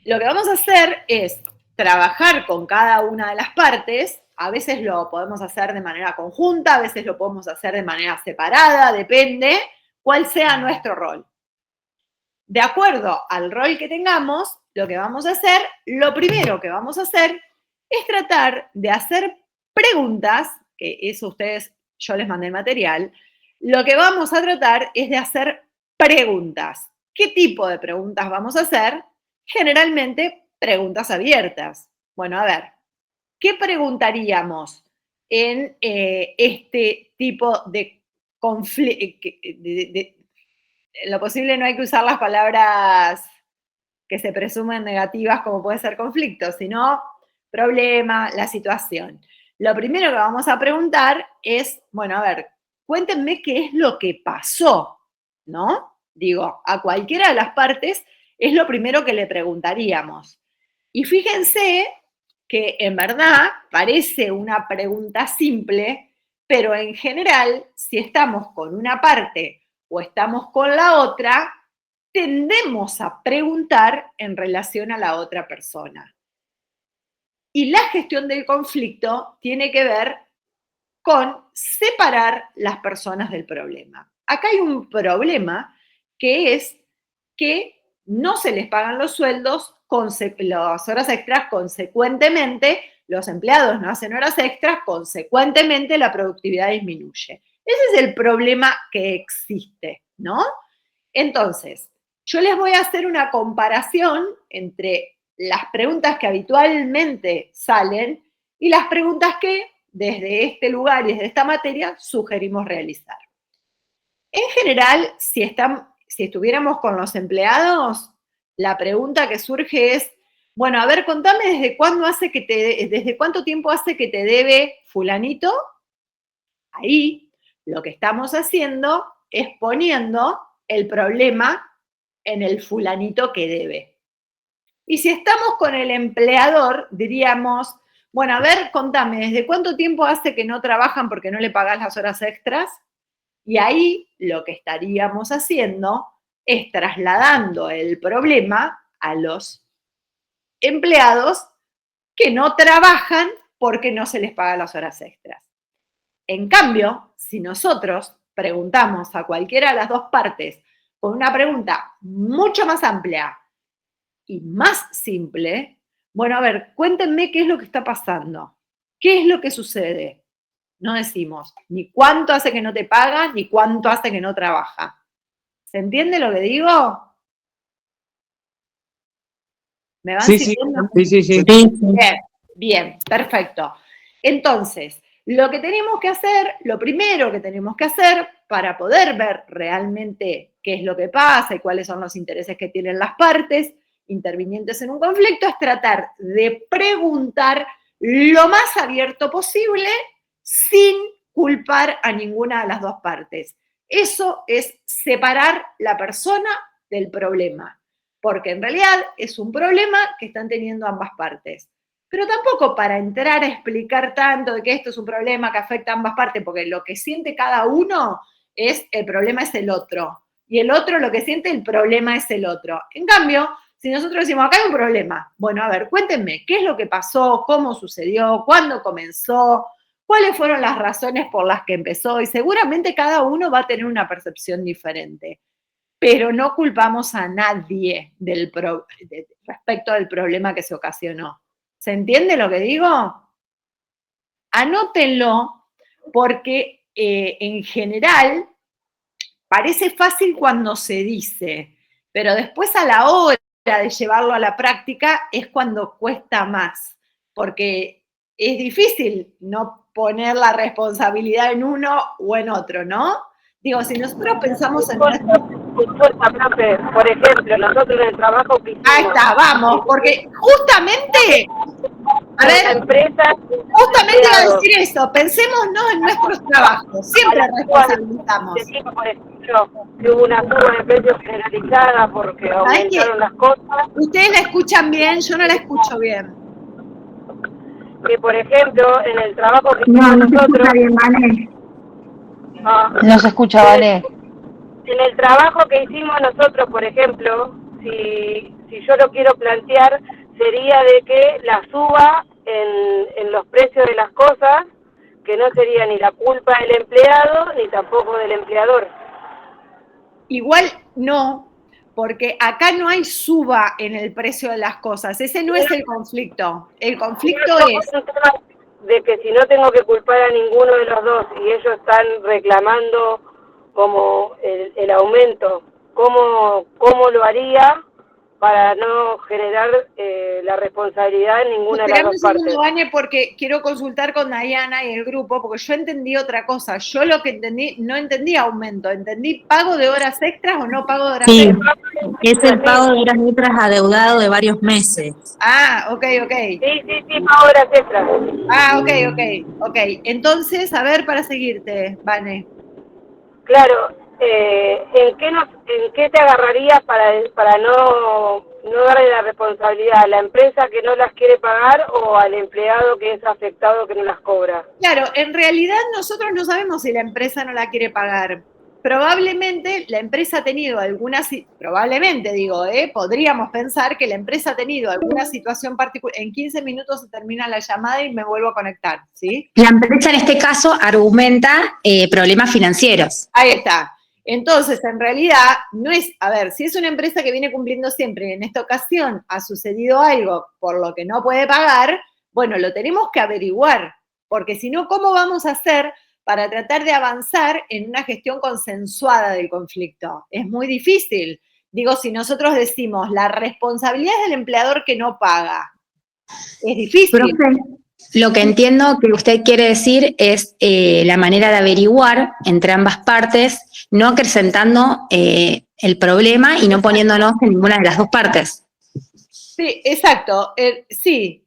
Lo que vamos a hacer es trabajar con cada una de las partes. A veces lo podemos hacer de manera conjunta, a veces lo podemos hacer de manera separada, depende cuál sea nuestro rol. De acuerdo al rol que tengamos, lo que vamos a hacer, lo primero que vamos a hacer es tratar de hacer preguntas, que eso ustedes, yo les mandé el material, lo que vamos a tratar es de hacer preguntas. ¿Qué tipo de preguntas vamos a hacer? Generalmente preguntas abiertas. Bueno, a ver, ¿qué preguntaríamos en este tipo de conflicto? En lo posible no hay que usar las palabras que se presumen negativas como puede ser conflicto, sino problema, la situación. Lo primero que vamos a preguntar es, bueno, a ver, cuéntenme qué es lo que pasó, ¿no? Digo, a cualquiera de las partes es lo primero que le preguntaríamos. Y fíjense que en verdad parece una pregunta simple, pero en general, si estamos con una parte o estamos con la otra, tendemos a preguntar en relación a la otra persona. Y la gestión del conflicto tiene que ver con separar las personas del problema. Acá hay un problema que es que no se les pagan los sueldos, las horas extras, consecuentemente los empleados no hacen horas extras, consecuentemente la productividad disminuye. Ese es el problema que existe, ¿no? Entonces, yo les voy a hacer una comparación entre las preguntas que habitualmente salen y las preguntas que desde este lugar y desde esta materia sugerimos realizar. En general, si estuviéramos con los empleados, la pregunta que surge es, bueno, a ver, contame desde cuánto tiempo hace que te debe fulanito. Ahí lo que estamos haciendo es poniendo el problema en el fulanito que debe. Y si estamos con el empleador, diríamos, bueno, a ver, contame, ¿desde cuánto tiempo hace que no trabajan porque no le pagás las horas extras? Y ahí lo que estaríamos haciendo es trasladando el problema a los empleados que no trabajan porque no se les paga las horas extras. En cambio, si nosotros preguntamos a cualquiera de las dos partes con una pregunta mucho más amplia y más simple, bueno, a ver, cuéntenme qué es lo que está pasando, qué es lo que sucede. No decimos ni cuánto hace que no te pagan, ni cuánto hace que no trabaja. ¿Se entiende lo que digo? ¿Me van Sí, siguiendo? sí. Bien, bien, perfecto. Entonces, lo primero que tenemos que hacer para poder ver realmente qué es lo que pasa y cuáles son los intereses que tienen las partes intervinientes en un conflicto es tratar de preguntar lo más abierto posible sin culpar a ninguna de las dos partes. Eso es separar la persona del problema, porque en realidad es un problema que están teniendo ambas partes. Pero tampoco para entrar a explicar tanto de que esto es un problema que afecta a ambas partes, porque lo que siente cada uno es el problema es el otro, y el otro lo que siente el problema es el otro. En cambio, si nosotros decimos, acá hay un problema, bueno, a ver, cuéntenme, ¿qué es lo que pasó? ¿Cómo sucedió? ¿Cuándo comenzó? ¿Cuáles fueron las razones por las que empezó? Y seguramente cada uno va a tener una percepción diferente, pero no culpamos a nadie respecto del problema que se ocasionó. ¿Se entiende lo que digo? Anótenlo porque en general parece fácil cuando se dice, pero después a la hora de llevarlo a la práctica es cuando cuesta más, porque es difícil no poner la responsabilidad en uno o en otro, ¿no? Digo, si nosotros pensamos en nuestro... Por ejemplo, nosotros en el trabajo que hicimos... Ahí está, vamos, porque justamente... A ver, justamente iba a decir eso, pensémonos en nuestros trabajos, siempre responsabilizamos. Por ejemplo, que hubo una suba de precios generalizada porque aumentaron las cosas. Ustedes la escuchan bien, yo no la escucho bien. Que por ejemplo, en el trabajo que hicimos nosotros... No se escucha, Vale. En el trabajo que hicimos nosotros, por ejemplo, si yo lo quiero plantear, sería de que la suba en los precios de las cosas, que no sería ni la culpa del empleado, ni tampoco del empleador. Igual no, porque acá no hay suba en el precio de las cosas, ese no es el conflicto. El conflicto es... De que si no tengo que culpar a ninguno de los dos y ellos están reclamando como el aumento, ¿cómo lo haría para no generar la responsabilidad en ninguna de las dos partes? Esperame un segundo, Vane, porque quiero consultar con Diana y el grupo, porque yo entendí otra cosa. Yo lo que entendí, no entendí aumento, entendí pago de horas extras o no pago de horas extras. Es el pago de horas extras adeudado de varios meses. Ah, ok. Sí, pago de horas extras. Ah, ok. Entonces, a ver, para seguirte, Vane. Claro, ¿en qué te agarrarías para no darle la responsabilidad a la empresa que no las quiere pagar o al empleado que es afectado que no las cobra? Claro, en realidad nosotros no sabemos si la empresa no la quiere pagar. Probablemente la empresa ha tenido podríamos pensar que la empresa ha tenido alguna situación particular. En 15 minutos se termina la llamada y me vuelvo a conectar, ¿sí? La empresa en este caso argumenta problemas financieros. Ahí está. Entonces, en realidad, no es, a ver, si es una empresa que viene cumpliendo siempre y en esta ocasión ha sucedido algo por lo que no puede pagar, bueno, lo tenemos que averiguar, porque si no, ¿cómo vamos a hacer para tratar de avanzar en una gestión consensuada del conflicto? Es muy difícil. Digo, si nosotros decimos la responsabilidad es del empleador que no paga, es difícil. Profe, lo que entiendo que usted quiere decir es la manera de averiguar entre ambas partes, no acrecentando el problema y no poniéndonos en ninguna de las dos partes. Sí, exacto. Sí.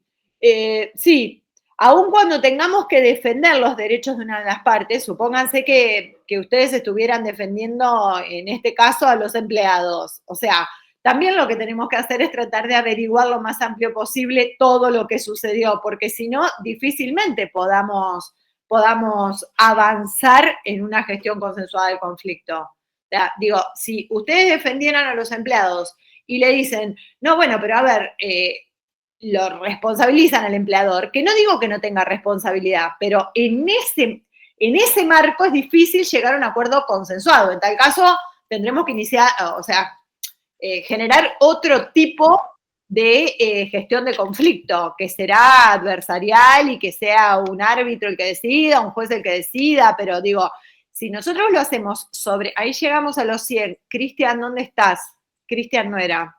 Aun cuando tengamos que defender los derechos de una de las partes, supónganse que ustedes estuvieran defendiendo, en este caso, a los empleados. O sea, también lo que tenemos que hacer es tratar de averiguar lo más amplio posible todo lo que sucedió, porque si no, difícilmente podamos avanzar en una gestión consensuada del conflicto. O sea, digo, si ustedes defendieran a los empleados y le dicen, no, bueno, pero a ver, lo responsabilizan al empleador, que no digo que no tenga responsabilidad, pero en ese marco es difícil llegar a un acuerdo consensuado. En tal caso, tendremos que generar otro tipo de gestión de conflicto, que será adversarial y que sea un árbitro el que decida, un juez el que decida, pero digo, si nosotros lo hacemos ahí llegamos a los 100. Cristian, ¿dónde estás? Cristian no era.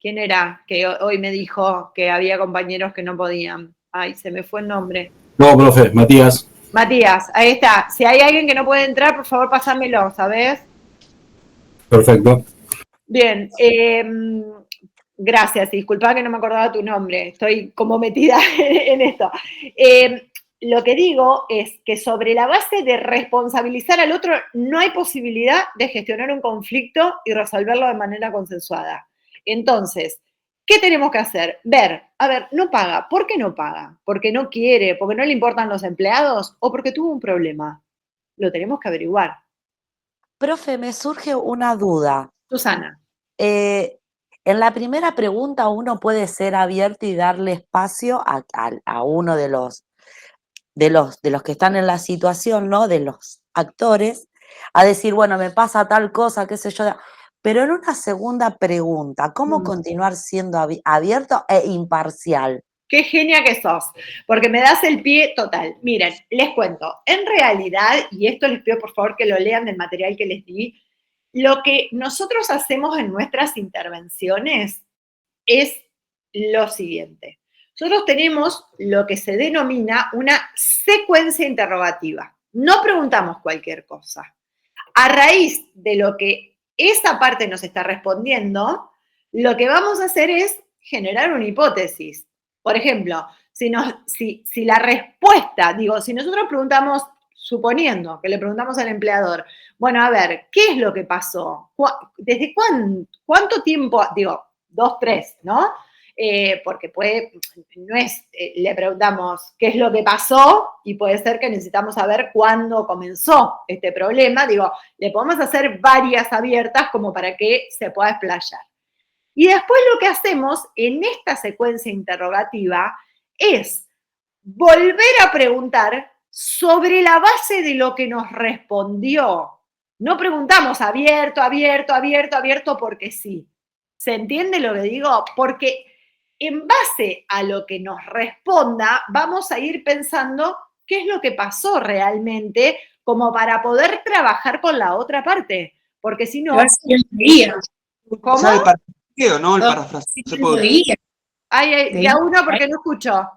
¿Quién era que hoy me dijo que había compañeros que no podían? Ay, se me fue el nombre. No, profe, Matías. Matías, ahí está. Si hay alguien que no puede entrar, por favor, pásamelo, ¿sabes? Perfecto. Bien. Gracias. Disculpa que no me acordaba tu nombre. Estoy como metida en esto. Lo que digo es que sobre la base de responsabilizar al otro, no hay posibilidad de gestionar un conflicto y resolverlo de manera consensuada. Entonces, ¿qué tenemos que hacer? Ver, a ver, no paga. ¿Por qué no paga? ¿Porque no quiere? ¿Porque no le importan los empleados? ¿O porque tuvo un problema? Lo tenemos que averiguar. Profe, me surge una duda. Susana. En la primera pregunta uno puede ser abierto y darle espacio a uno de los que están en la situación, ¿no? De los actores, a decir, bueno, me pasa tal cosa, qué sé yo. Pero en una segunda pregunta, ¿cómo continuar siendo abierto e imparcial? Qué genia que sos, porque me das el pie total. Miren, les cuento, en realidad, y esto les pido por favor que lo lean del material que les di, lo que nosotros hacemos en nuestras intervenciones es lo siguiente. Nosotros tenemos lo que se denomina una secuencia interrogativa. No preguntamos cualquier cosa. A raíz de lo que esa parte nos está respondiendo, lo que vamos a hacer es generar una hipótesis. Por ejemplo, si la respuesta, si nosotros preguntamos, suponiendo que le preguntamos al empleador, bueno, a ver, ¿qué es lo que pasó? ¿Desde cuánto tiempo? 2, 3, ¿no? Porque le preguntamos qué es lo que pasó y puede ser que necesitamos saber cuándo comenzó este problema. Le podemos hacer varias abiertas como para que se pueda explayar. Y después lo que hacemos en esta secuencia interrogativa es volver a preguntar sobre la base de lo que nos respondió. No preguntamos abierto porque sí. ¿Se entiende lo que digo? Porque en base a lo que nos responda, vamos a ir pensando qué es lo que pasó realmente como para poder trabajar con la otra parte. Porque si no... ¿Cómo? ¿Sabe el parafraseo, no? El parafraseo. Ya uno porque no escucho.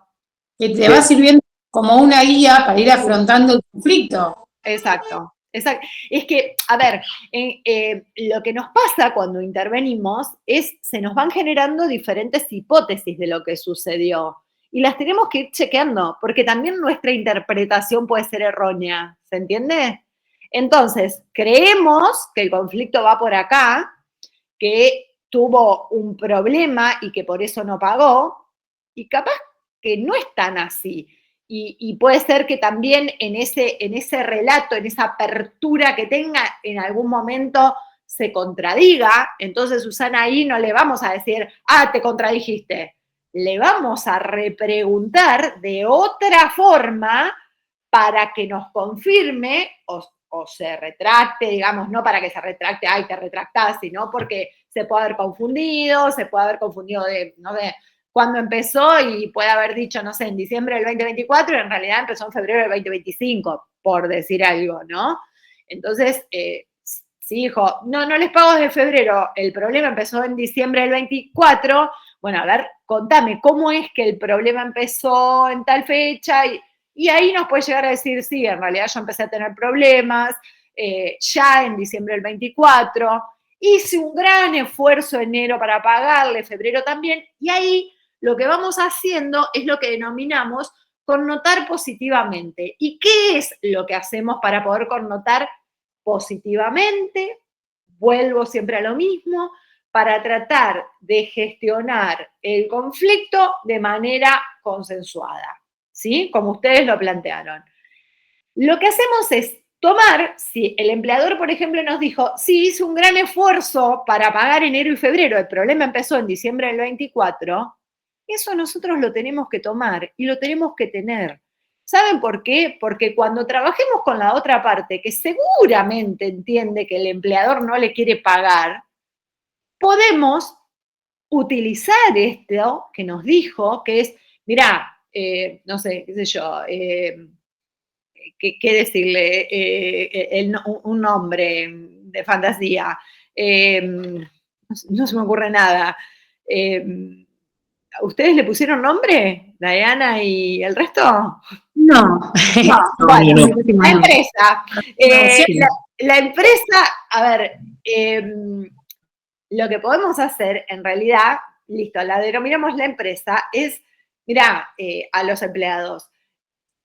Que te va sirviendo como una guía para ir afrontando el conflicto. Exacto. Es que, a ver, lo que nos pasa cuando intervenimos es se nos van generando diferentes hipótesis de lo que sucedió y las tenemos que ir chequeando porque también nuestra interpretación puede ser errónea, ¿se entiende? Entonces, creemos que el conflicto va por acá, que tuvo un problema y que por eso no pagó, y capaz que no es tan así. Y puede ser que también en ese relato, en esa apertura que tenga, en algún momento se contradiga. Entonces, Susana, ahí no le vamos a decir, te contradijiste. Le vamos a repreguntar de otra forma para que nos confirme o se retracte, digamos, no para que se retracte, te retractás, sino porque se puede haber confundido de, no sé, cuando empezó y puede haber dicho, no sé, en diciembre del 2024 y en realidad empezó en febrero del 2025, por decir algo, ¿no? Entonces, si dijo, no les pago desde febrero, el problema empezó en diciembre del 24, bueno, a ver, contame, ¿cómo es que el problema empezó en tal fecha? Y ahí nos puede llegar a decir, sí, en realidad yo empecé a tener problemas ya en diciembre del 24, hice un gran esfuerzo enero para pagarle, febrero también, y ahí lo que vamos haciendo es lo que denominamos connotar positivamente. ¿Y qué es lo que hacemos para poder connotar positivamente? Vuelvo siempre a lo mismo, para tratar de gestionar el conflicto de manera consensuada, ¿sí? Como ustedes lo plantearon. Lo que hacemos es tomar, si el empleador, por ejemplo, nos dijo, sí, hice un gran esfuerzo para pagar enero y febrero, el problema empezó en diciembre del 24, eso nosotros lo tenemos que tomar y lo tenemos que tener. ¿Saben por qué? Porque cuando trabajemos con la otra parte, que seguramente entiende que el empleador no le quiere pagar, podemos utilizar esto que nos dijo, que es, mirá, no sé, qué sé yo, ¿qué decirle? Un nombre de fantasía. No se me ocurre nada. ¿Ustedes le pusieron nombre, Diana y el resto? No. Bueno, No. la empresa. Sí. La empresa, a ver, lo que podemos hacer, en realidad, listo, la denominamos la empresa, es, mirá, a los empleados,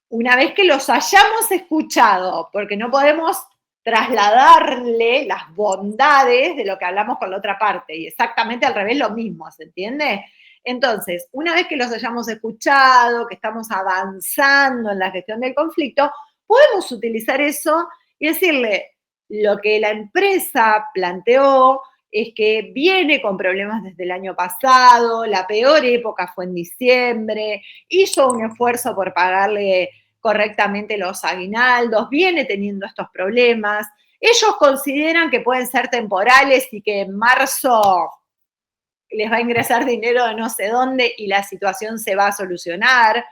una vez que los hayamos escuchado, porque no podemos trasladarle las bondades de lo que hablamos con la otra parte, y exactamente al revés lo mismo, ¿se entiende? Entonces, una vez que los hayamos escuchado, que estamos avanzando en la gestión del conflicto, podemos utilizar eso y decirle, lo que la empresa planteó es que viene con problemas desde el año pasado, la peor época fue en diciembre, hizo un esfuerzo por pagarle correctamente los aguinaldos, viene teniendo estos problemas, ellos consideran que pueden ser temporales y que en marzo les va a ingresar dinero de no sé dónde y la situación se va a solucionar.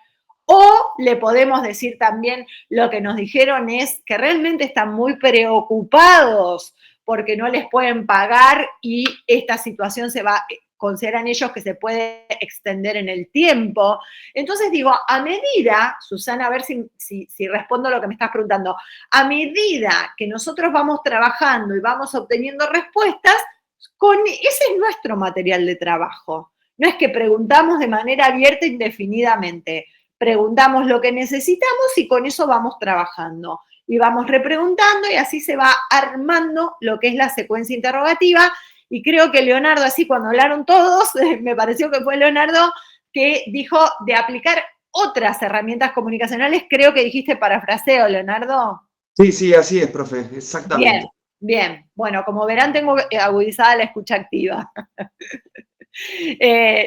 O le podemos decir también lo que nos dijeron es que realmente están muy preocupados porque no les pueden pagar y esta situación consideran ellos que se puede extender en el tiempo. Entonces digo, a medida, Susana, a ver si respondo lo que me estás preguntando, a medida que nosotros vamos trabajando y vamos obteniendo respuestas, ese es nuestro material de trabajo. No es que preguntamos de manera abierta indefinidamente. Preguntamos lo que necesitamos y con eso vamos trabajando. Y vamos repreguntando y así se va armando lo que es la secuencia interrogativa. Y creo que Leonardo, así cuando hablaron todos, me pareció que fue Leonardo que dijo de aplicar otras herramientas comunicacionales. Creo que dijiste parafraseo, Leonardo. Sí, así es, profe, exactamente. Bien. Bueno, como verán, tengo agudizada la escucha activa.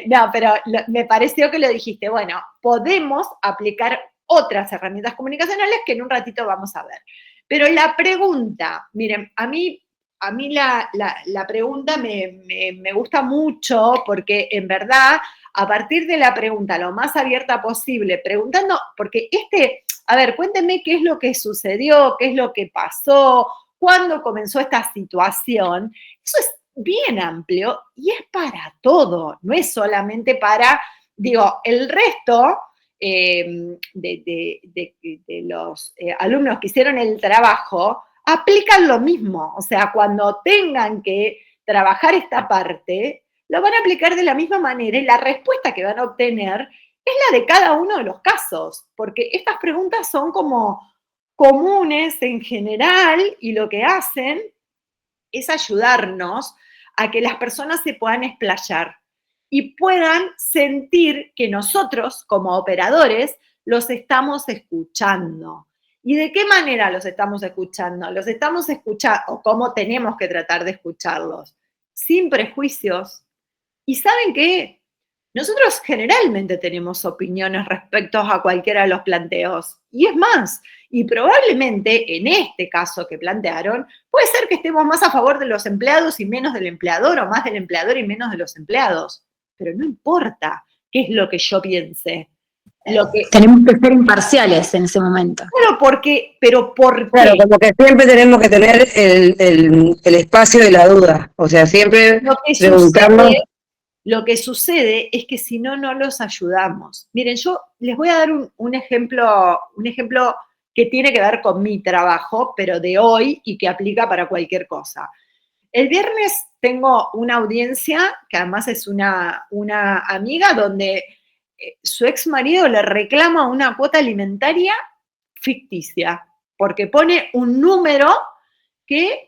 No, pero me pareció que lo dijiste. Bueno, podemos aplicar otras herramientas comunicacionales que en un ratito vamos a ver. Pero la pregunta, miren, a mí la pregunta me gusta mucho porque en verdad, a partir de la pregunta lo más abierta posible, preguntando, porque a ver, cuéntenme qué es lo que sucedió, qué es lo que pasó, cuándo comenzó esta situación. Eso es bien amplio y es para todo, no es solamente para, digo, el resto de los alumnos que hicieron el trabajo aplican lo mismo, o sea, cuando tengan que trabajar esta parte, lo van a aplicar de la misma manera y la respuesta que van a obtener es la de cada uno de los casos, porque estas preguntas son como comunes en general y lo que hacen es ayudarnos a que las personas se puedan explayar y puedan sentir que nosotros, como operadores, los estamos escuchando. ¿Y de qué manera los estamos escuchando? Los estamos escuchando, o cómo tenemos que tratar de escucharlos, sin prejuicios. ¿Y saben qué? Nosotros generalmente tenemos opiniones respecto a cualquiera de los planteos. Y es más, y probablemente en este caso que plantearon, puede ser que estemos más a favor de los empleados y menos del empleador, o más del empleador y menos de los empleados. Pero no importa qué es lo que yo piense. Tenemos que ser imparciales en ese momento. Claro, ¿por qué? Claro, como que siempre tenemos que tener el espacio de la duda. O sea, siempre preguntarnos. Lo que sucede es que si no, no los ayudamos. Miren, yo les voy a dar un ejemplo que tiene que ver con mi trabajo, pero de hoy y que aplica para cualquier cosa. El viernes tengo una audiencia, que además es una amiga, donde su ex marido le reclama una cuota alimentaria ficticia, porque pone un número que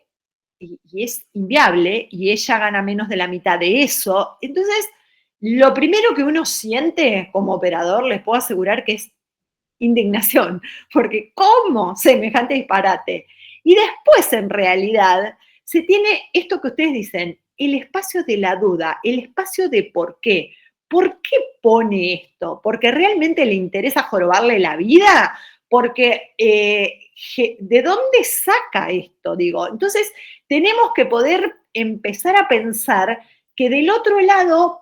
y es inviable, y ella gana menos de la mitad de eso. Entonces, lo primero que uno siente como operador, les puedo asegurar que es indignación, porque ¿cómo semejante disparate? Y después, en realidad, se tiene esto que ustedes dicen, el espacio de la duda, el espacio de por qué. ¿Por qué pone esto? ¿Porque realmente le interesa jorobarle la vida? Porque ¿de dónde saca esto? Digo, entonces tenemos que poder empezar a pensar que del otro lado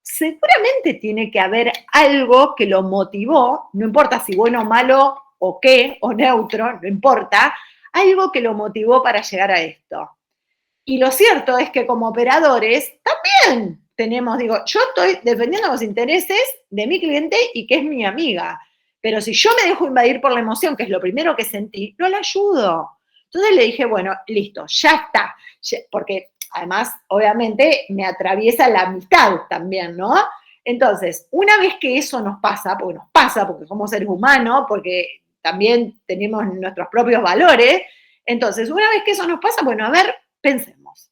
seguramente tiene que haber algo que lo motivó, no importa si bueno o malo o qué, o neutro, no importa, algo que lo motivó para llegar a esto. Y lo cierto es que como operadores también tenemos, digo, yo estoy defendiendo los intereses de mi cliente y que es mi amiga, pero si yo me dejo invadir por la emoción, que es lo primero que sentí, no la ayudo. Entonces le dije, bueno, listo, ya está, porque además, obviamente, me atraviesa la amistad también, ¿no? Entonces, una vez que eso nos pasa, porque somos seres humanos, porque también tenemos nuestros propios valores, entonces, una vez que eso nos pasa, bueno, a ver, pensemos.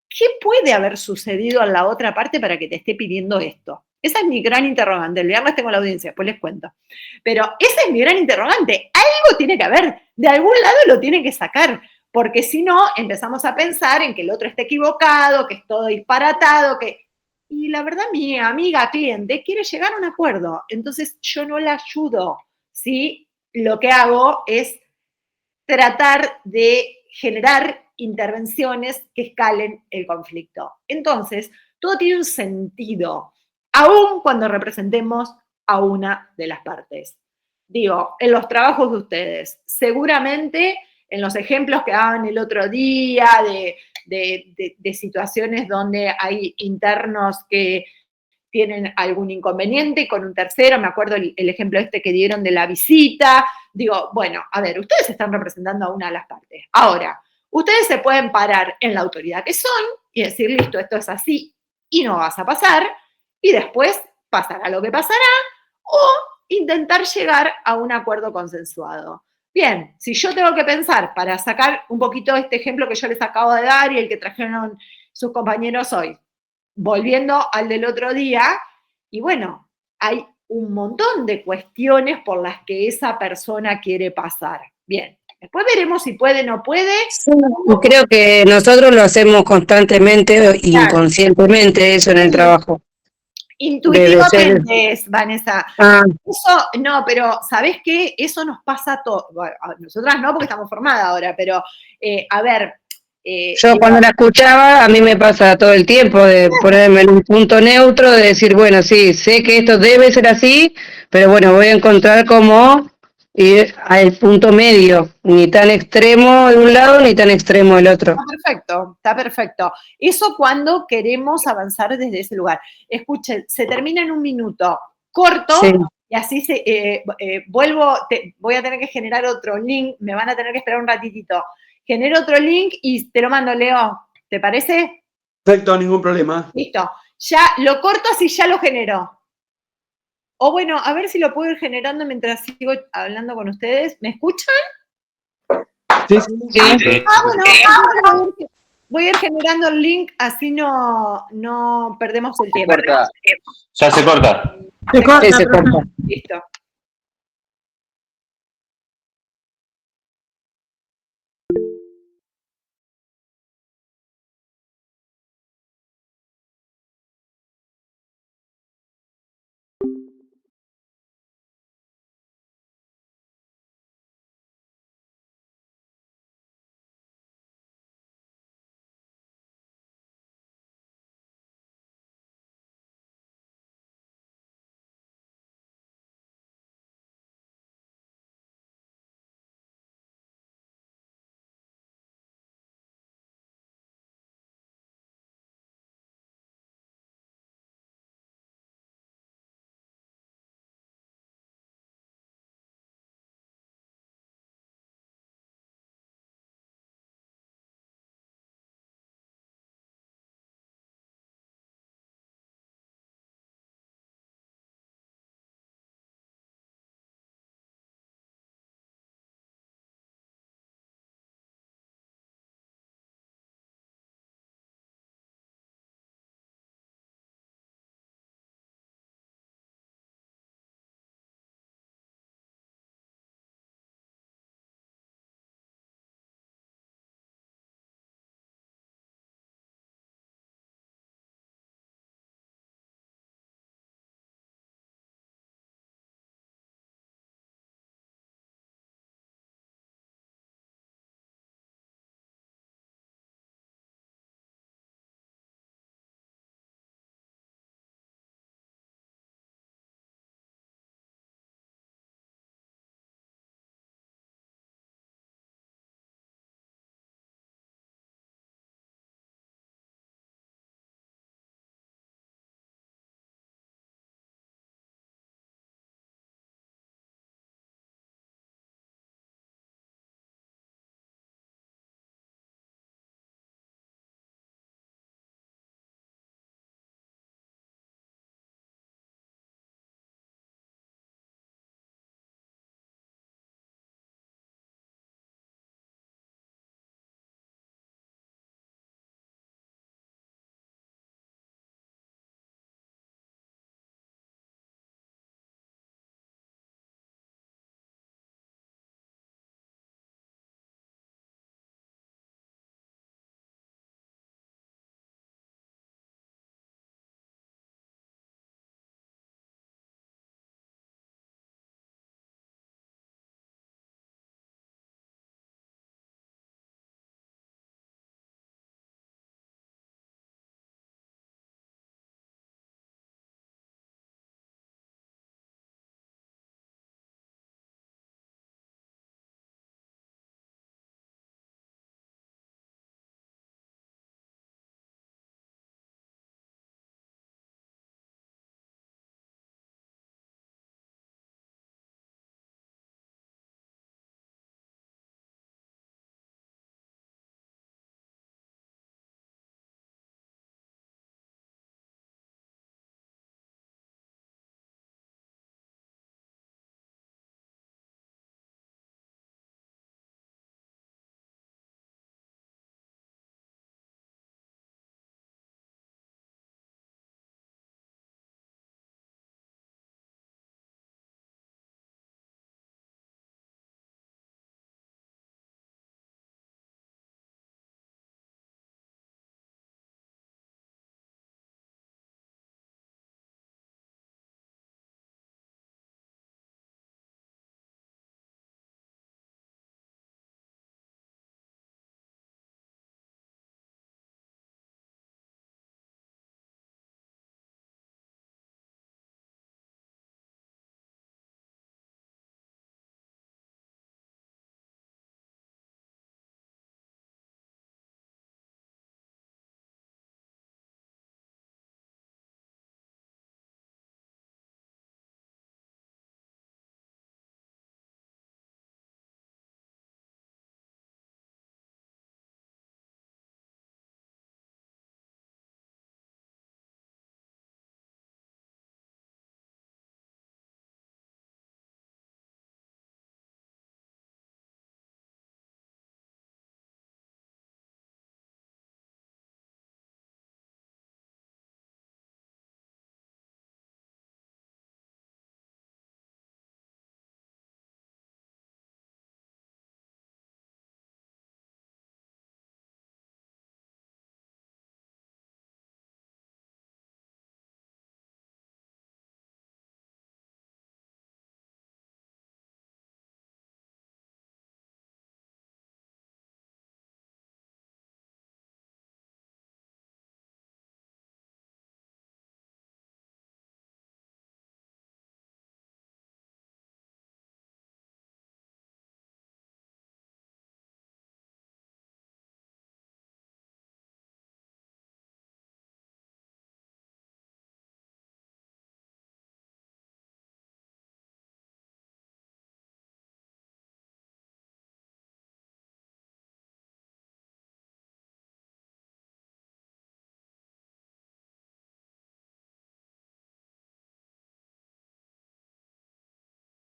¿Qué puede haber sucedido en la otra parte para que te esté pidiendo esto? Esa es mi gran interrogante. El viernes tengo la audiencia, después les cuento. Pero esa es mi gran interrogante. Algo tiene que haber. De algún lado lo tiene que sacar. Porque si no, empezamos a pensar en que el otro está equivocado, que es todo disparatado, que... Y la verdad, mi amiga cliente quiere llegar a un acuerdo. Entonces, yo no la ayudo. ¿Sí? Lo que hago es tratar de generar intervenciones que escalen el conflicto. Entonces, todo tiene un sentido, aun cuando representemos a una de las partes. Digo, en los trabajos de ustedes, seguramente en los ejemplos que daban el otro día de situaciones donde hay internos que tienen algún inconveniente con un tercero, me acuerdo el ejemplo este que dieron de la visita, digo, bueno, a ver, ustedes están representando a una de las partes. Ahora, ustedes se pueden parar en la autoridad que son y decir, listo, esto es así y no vas a pasar, y después pasará lo que pasará, o intentar llegar a un acuerdo consensuado. Bien, si yo tengo que pensar, para sacar un poquito este ejemplo que yo les acabo de dar y el que trajeron sus compañeros hoy, volviendo al del otro día, y bueno, hay un montón de cuestiones por las que esa persona quiere pasar. Bien, después veremos si puede o no puede. Creo que nosotros lo hacemos constantemente, inconscientemente, eso en el trabajo. Intuitivamente es, Vanessa. Ah. Eso, no, pero ¿sabés qué? Eso nos pasa a todos. Bueno, a nosotras no, porque estamos formadas ahora, pero a ver. Yo cuando la escuchaba, a mí me pasa todo el tiempo de ponerme en un punto neutro, de decir, bueno, sí, sé que esto debe ser así, pero bueno, voy a encontrar cómo ir al punto medio, ni tan extremo de un lado ni tan extremo del otro. Está perfecto, está perfecto. Eso cuando queremos avanzar desde ese lugar. Escuchen, se termina en un minuto corto, sí. Y así voy a tener que generar otro link, me van a tener que esperar un ratitito. Genero otro link y te lo mando, Leo. ¿Te parece? Perfecto, ningún problema. Listo. Ya lo corto así ya lo genero. O bueno, a ver si lo puedo ir generando mientras sigo hablando con ustedes. ¿Me escuchan? Sí. Bueno, voy a ir generando el link, así no perdemos el tiempo. Ya se corta. Se corta. Listo.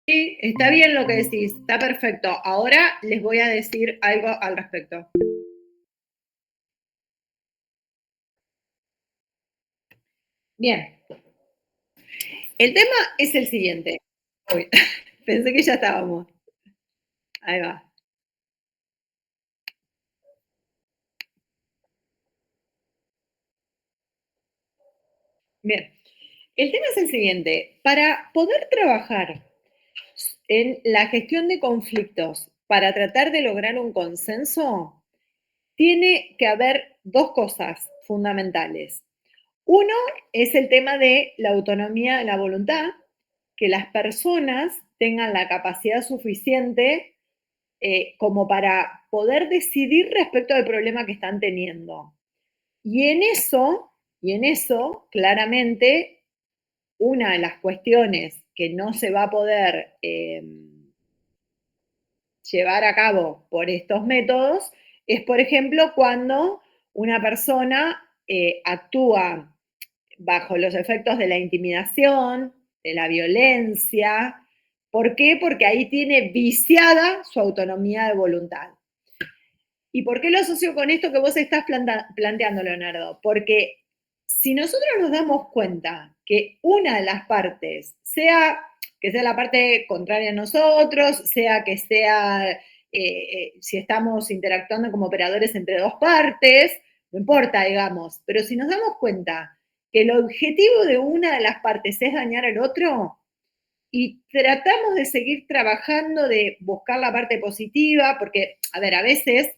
Sí, está bien lo que decís, está perfecto. Ahora les voy a decir algo al respecto. Bien. El tema es el siguiente. Uy, pensé que ya estábamos. Ahí va. Bien. El tema es el siguiente. Para poder trabajar en la gestión de conflictos, para tratar de lograr un consenso, tiene que haber dos cosas fundamentales. Uno es el tema de la autonomía de la voluntad, que las personas tengan la capacidad suficiente como para poder decidir respecto al problema que están teniendo. Y en eso, claramente, una de las cuestiones que no se va a poder llevar a cabo por estos métodos es, por ejemplo, cuando una persona actúa bajo los efectos de la intimidación, de la violencia. ¿Por qué? Porque ahí tiene viciada su autonomía de voluntad. ¿Y por qué lo asocio con esto que vos estás planteando, Leonardo? Porque si nosotros nos damos cuenta que una de las partes, sea que sea la parte contraria a nosotros, sea que sea, si estamos interactuando como operadores entre dos partes, no importa, digamos, pero si nos damos cuenta que el objetivo de una de las partes es dañar al otro, y tratamos de seguir trabajando, de buscar la parte positiva, porque, a ver, a veces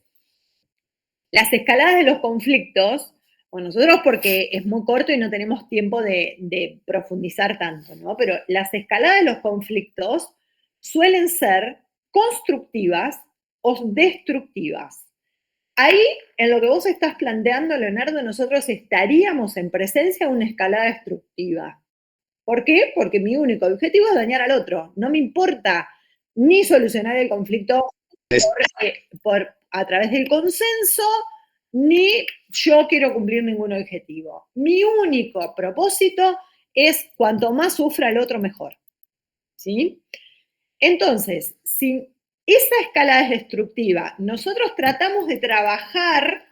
las escaladas de los conflictos, bueno, nosotros porque es muy corto y no tenemos tiempo de profundizar tanto, ¿no? Pero las escaladas de los conflictos suelen ser constructivas o destructivas. Ahí, en lo que vos estás planteando, Leonardo, nosotros estaríamos en presencia de una escalada destructiva. ¿Por qué? Porque mi único objetivo es dañar al otro. No me importa ni solucionar el conflicto a través del consenso, ni yo quiero cumplir ningún objetivo. Mi único propósito es cuanto más sufra el otro, mejor. ¿Sí? Entonces, si esa escala es destructiva, nosotros tratamos de trabajar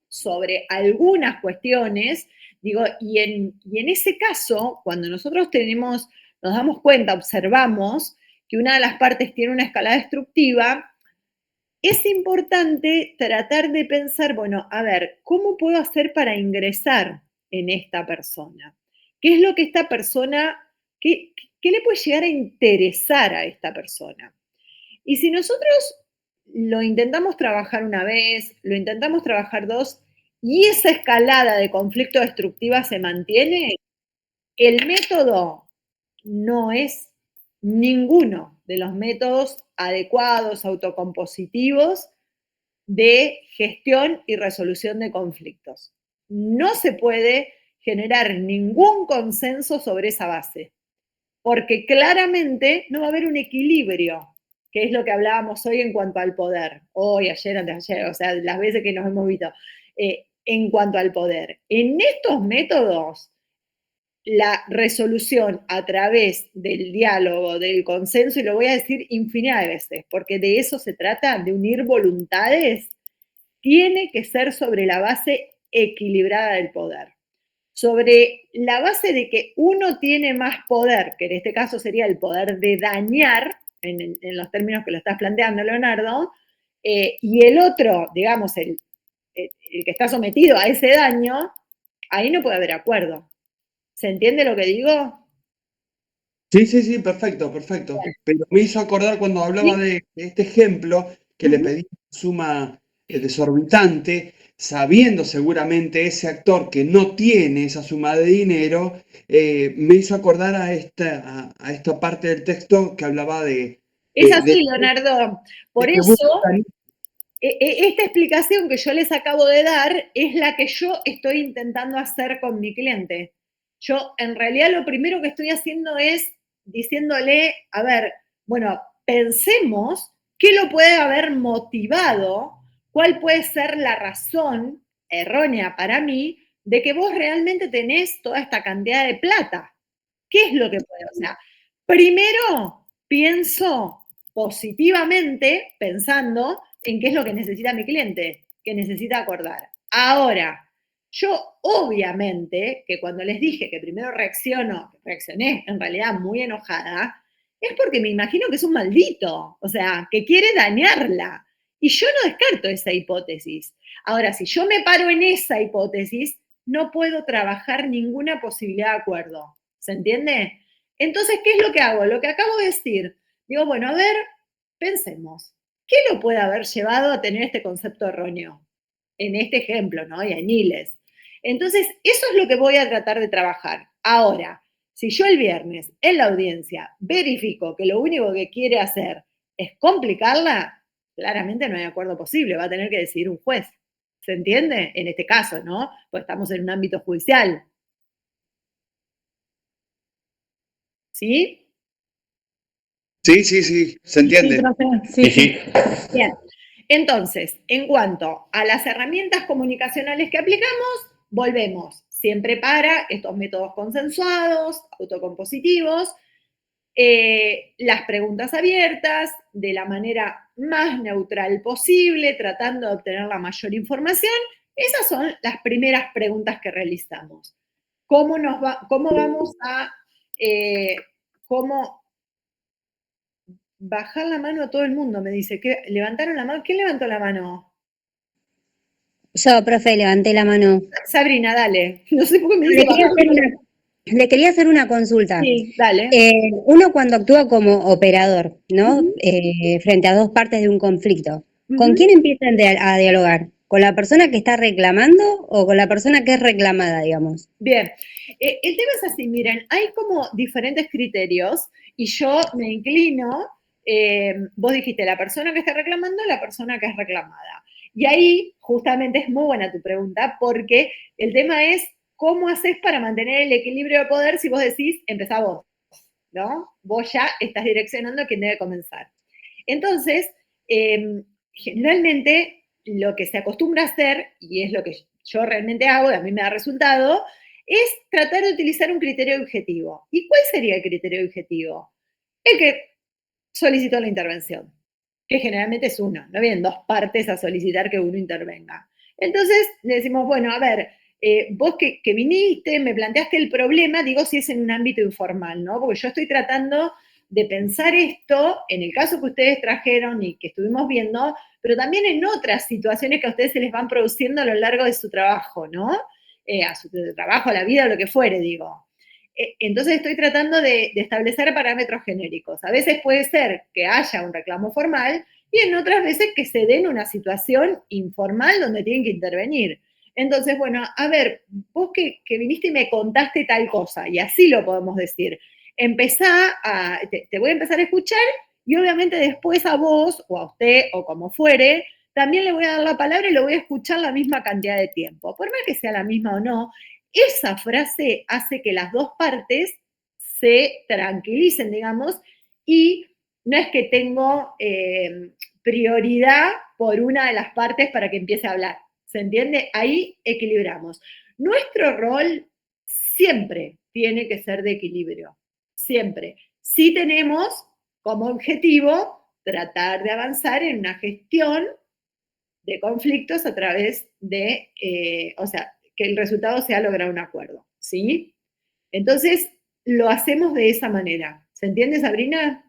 sobre algunas cuestiones, digo, y en ese caso, cuando nosotros nos damos cuenta, observamos que una de las partes tiene una escala destructiva, es importante tratar de pensar, bueno, a ver, ¿cómo puedo hacer para ingresar en esta persona? ¿Qué es lo que esta persona, qué le puede llegar a interesar a esta persona? Y si nosotros lo intentamos trabajar una vez, lo intentamos trabajar dos, y esa escalada de conflicto destructiva se mantiene, el método no es ninguno de los métodos adecuados, autocompositivos, de gestión y resolución de conflictos. No se puede generar ningún consenso sobre esa base, porque claramente no va a haber un equilibrio, que es lo que hablábamos hoy en cuanto al poder, hoy, ayer, antes de ayer, o sea, las veces que nos hemos visto, en cuanto al poder. En estos métodos, la resolución a través del diálogo, del consenso, y lo voy a decir infinidad de veces, porque de eso se trata, de unir voluntades, tiene que ser sobre la base equilibrada del poder. Sobre la base de que uno tiene más poder, que en este caso sería el poder de dañar, en los términos que lo estás planteando, Leonardo, y el otro, digamos, el que está sometido a ese daño, ahí no puede haber acuerdo. ¿Se entiende lo que digo? Sí, perfecto. Pero me hizo acordar cuando hablaba de este ejemplo, que le pedí suma desorbitante, sabiendo seguramente ese actor que no tiene esa suma de dinero, me hizo acordar a esta parte del texto que hablaba de... Es así, Leonardo. Por eso, esta explicación que yo les acabo de dar es la que yo estoy intentando hacer con mi cliente. Yo, en realidad, lo primero que estoy haciendo es diciéndole, a ver, bueno, pensemos qué lo puede haber motivado, cuál puede ser la razón errónea para mí de que vos realmente tenés toda esta cantidad de plata. ¿Qué es lo que puede? O sea, primero pienso positivamente pensando en qué es lo que necesita mi cliente, que necesita acordar. Ahora, yo obviamente que cuando les dije que primero reaccioné en realidad muy enojada, es porque me imagino que es un maldito, o sea, que quiere dañarla. Y yo no descarto esa hipótesis. Ahora, si yo me paro en esa hipótesis, no puedo trabajar ninguna posibilidad de acuerdo. ¿Se entiende? Entonces, ¿qué es lo que hago? Lo que acabo de decir. Digo, bueno, a ver, pensemos. ¿Qué lo puede haber llevado a tener este concepto erróneo? En este ejemplo, ¿no? Y hay miles. Entonces, eso es lo que voy a tratar de trabajar. Ahora, si yo el viernes en la audiencia verifico que lo único que quiere hacer es complicarla, claramente no hay acuerdo posible, va a tener que decidir un juez. ¿Se entiende? En este caso, ¿no? Pues estamos en un ámbito judicial. ¿Sí? Sí, se entiende. Sí. Bien. Entonces, en cuanto a las herramientas comunicacionales que aplicamos, volvemos siempre para estos métodos consensuados, autocompositivos, las preguntas abiertas, de la manera más neutral posible, tratando de obtener la mayor información. Esas son las primeras preguntas que realizamos. ¿Cómo vamos a bajar la mano a todo el mundo? Me dice, que levantaron la mano. ¿Quién levantó la mano? Yo, profe, levanté la mano. Sabrina, dale. No sé por qué me dice Le quería hacer una consulta. Sí, dale. Uno cuando actúa como operador, ¿no? Frente a dos partes de un conflicto, ¿con quién empiezan a dialogar? ¿Con la persona que está reclamando o con la persona que es reclamada, digamos? Bien, el tema es así, miren, hay como diferentes criterios y yo me inclino, vos dijiste la persona que está reclamando, la persona que es reclamada. Y ahí justamente es muy buena tu pregunta porque el tema es cómo haces para mantener el equilibrio de poder si vos decís, empezá vos, ¿no? Vos ya estás direccionando a quién debe comenzar. Entonces, generalmente lo que se acostumbra a hacer, y es lo que yo realmente hago, y a mí me da resultado, es tratar de utilizar un criterio objetivo. ¿Y cuál sería el criterio objetivo? El que solicitó la intervención, que generalmente es uno, no vienen dos partes a solicitar que uno intervenga. Entonces le decimos, bueno, a ver, vos que viniste, me planteaste el problema, digo si es en un ámbito informal, ¿no? Porque yo estoy tratando de pensar esto en el caso que ustedes trajeron y que estuvimos viendo, pero también en otras situaciones que a ustedes se les van produciendo a lo largo de su trabajo, ¿no? A su trabajo, a la vida, o lo que fuere, digo. Entonces estoy tratando de establecer parámetros genéricos. A veces puede ser que haya un reclamo formal y en otras veces que se den una situación informal donde tienen que intervenir. Entonces, bueno, a ver, vos que viniste y me contaste tal cosa, y así lo podemos decir. Te voy a empezar a escuchar y obviamente después a vos o a usted o como fuere, también le voy a dar la palabra y lo voy a escuchar la misma cantidad de tiempo. Por más que sea la misma o no, esa frase hace que las dos partes se tranquilicen, digamos, y no es que tengo prioridad por una de las partes para que empiece a hablar. ¿Se entiende? Ahí equilibramos. Nuestro rol siempre tiene que ser de equilibrio. Siempre. Sí tenemos como objetivo tratar de avanzar en una gestión de conflictos a través de, o sea, que el resultado sea lograr un acuerdo, ¿sí? Entonces, lo hacemos de esa manera. ¿Se entiende, Sabrina?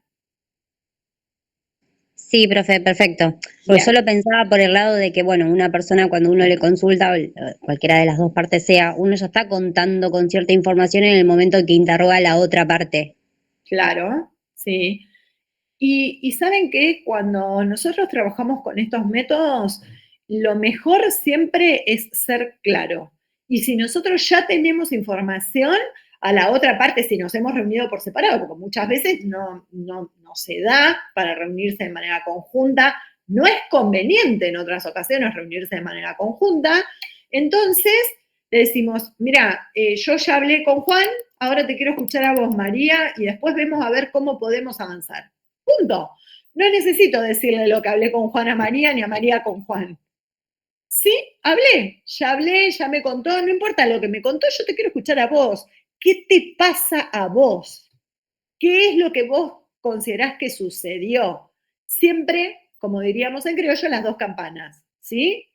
Sí, profe, perfecto. Porque yo lo pensaba por el lado de que, bueno, una persona cuando uno le consulta, cualquiera de las dos partes sea, uno ya está contando con cierta información en el momento que interroga a la otra parte. Claro, sí. Y saben que cuando nosotros trabajamos con estos métodos, lo mejor siempre es ser claro. Y si nosotros ya tenemos información, a la otra parte, si nos hemos reunido por separado, porque muchas veces no se da para reunirse de manera conjunta, no es conveniente en otras ocasiones reunirse de manera conjunta, entonces le decimos, mira, yo ya hablé con Juan, ahora te quiero escuchar a vos, María, y después vemos a ver cómo podemos avanzar. Punto. No necesito decirle lo que hablé con Juan a María, ni a María con Juan. Sí, hablé, ya me contó, no importa lo que me contó, yo te quiero escuchar a vos. ¿Qué te pasa a vos? ¿Qué es lo que vos considerás que sucedió. Siempre, como diríamos en criollo, las dos campanas, ¿sí?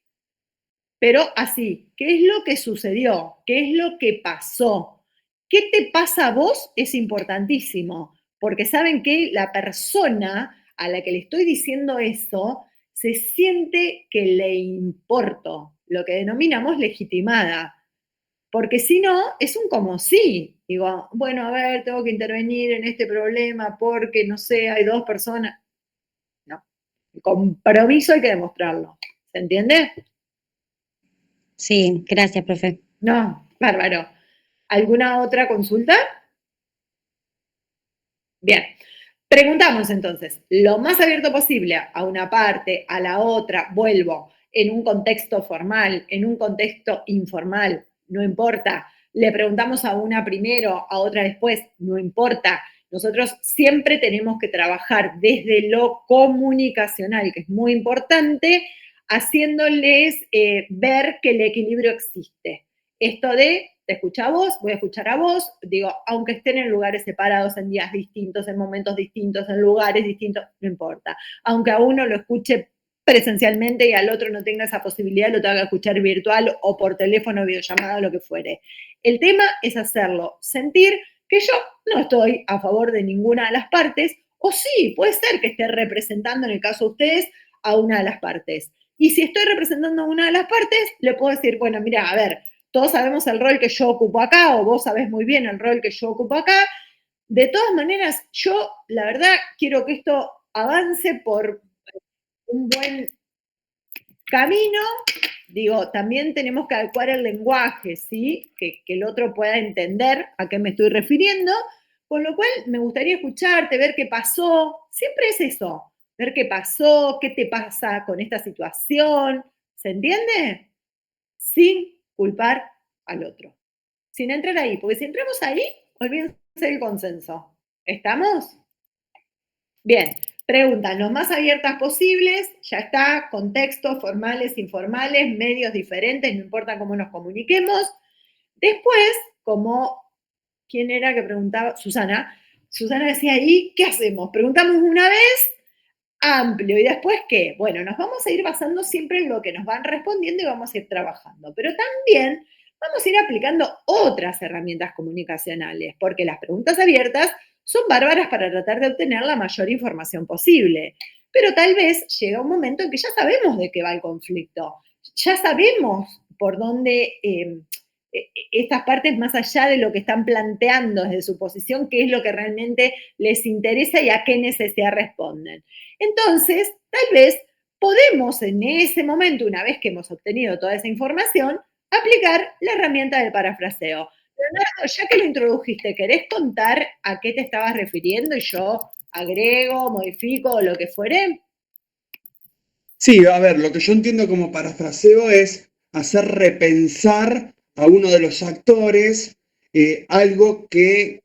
Pero así, ¿qué es lo que sucedió? ¿Qué es lo que pasó? ¿Qué te pasa a vos? Es importantísimo, porque saben que la persona a la que le estoy diciendo eso se siente que le importo, lo que denominamos legitimada. Porque si no, es un como sí. Digo, bueno, a ver, tengo que intervenir en este problema porque, no sé, hay dos personas. No, el compromiso hay que demostrarlo. ¿Se entiende? Sí, gracias, profe. No, bárbaro. ¿Alguna otra consulta? Bien. Preguntamos entonces, lo más abierto posible a una parte, a la otra, vuelvo, en un contexto formal, en un contexto informal, no importa. Le preguntamos a una primero, a otra después, no importa. Nosotros siempre tenemos que trabajar desde lo comunicacional, que es muy importante, haciéndoles ver que el equilibrio existe. Esto de, te escucho a vos, voy a escuchar a vos, digo, aunque estén en lugares separados, en días distintos, en momentos distintos, en lugares distintos, no importa. Aunque a uno lo escuche presencialmente y al otro no tenga esa posibilidad, lo tenga que escuchar virtual o por teléfono, videollamada, lo que fuere. El tema es hacerlo sentir que yo no estoy a favor de ninguna de las partes, o sí, puede ser que esté representando, en el caso de ustedes, a una de las partes. Y si estoy representando a una de las partes, le puedo decir, bueno, mira, a ver, todos sabemos el rol que yo ocupo acá, o vos sabés muy bien el rol que yo ocupo acá. De todas maneras, yo, la verdad, quiero que esto avance por un buen camino. Digo, también tenemos que adecuar el lenguaje, ¿sí? Que el otro pueda entender a qué me estoy refiriendo. Con lo cual, me gustaría escucharte, ver qué pasó. Siempre es eso, ver qué pasó, qué te pasa con esta situación. ¿Se entiende? Sin culpar al otro. Sin entrar ahí, porque si entramos ahí, olvídense del consenso. ¿Estamos? Bien, preguntas lo más abiertas posibles, ya está, contextos formales, informales, medios diferentes, no importa cómo nos comuniquemos. Después, como, ¿quién era que preguntaba? Susana. Susana decía ahí, ¿qué hacemos? Preguntamos una vez, amplio, ¿y después qué? Bueno, nos vamos a ir basando siempre en lo que nos van respondiendo y vamos a ir trabajando, pero también vamos a ir aplicando otras herramientas comunicacionales, porque las preguntas abiertas son bárbaras para tratar de obtener la mayor información posible, pero tal vez llega un momento en que ya sabemos de qué va el conflicto, ya sabemos por dónde estas partes, más allá de lo que están planteando desde su posición, qué es lo que realmente les interesa y a qué necesidad responden. Entonces, tal vez podemos en ese momento, una vez que hemos obtenido toda esa información, aplicar la herramienta del parafraseo. Leonardo, ya que lo introdujiste, ¿querés contar a qué te estabas refiriendo y yo agrego, modifico o lo que fuere? Sí, a ver, lo que yo entiendo como parafraseo es hacer repensar a uno de los actores algo que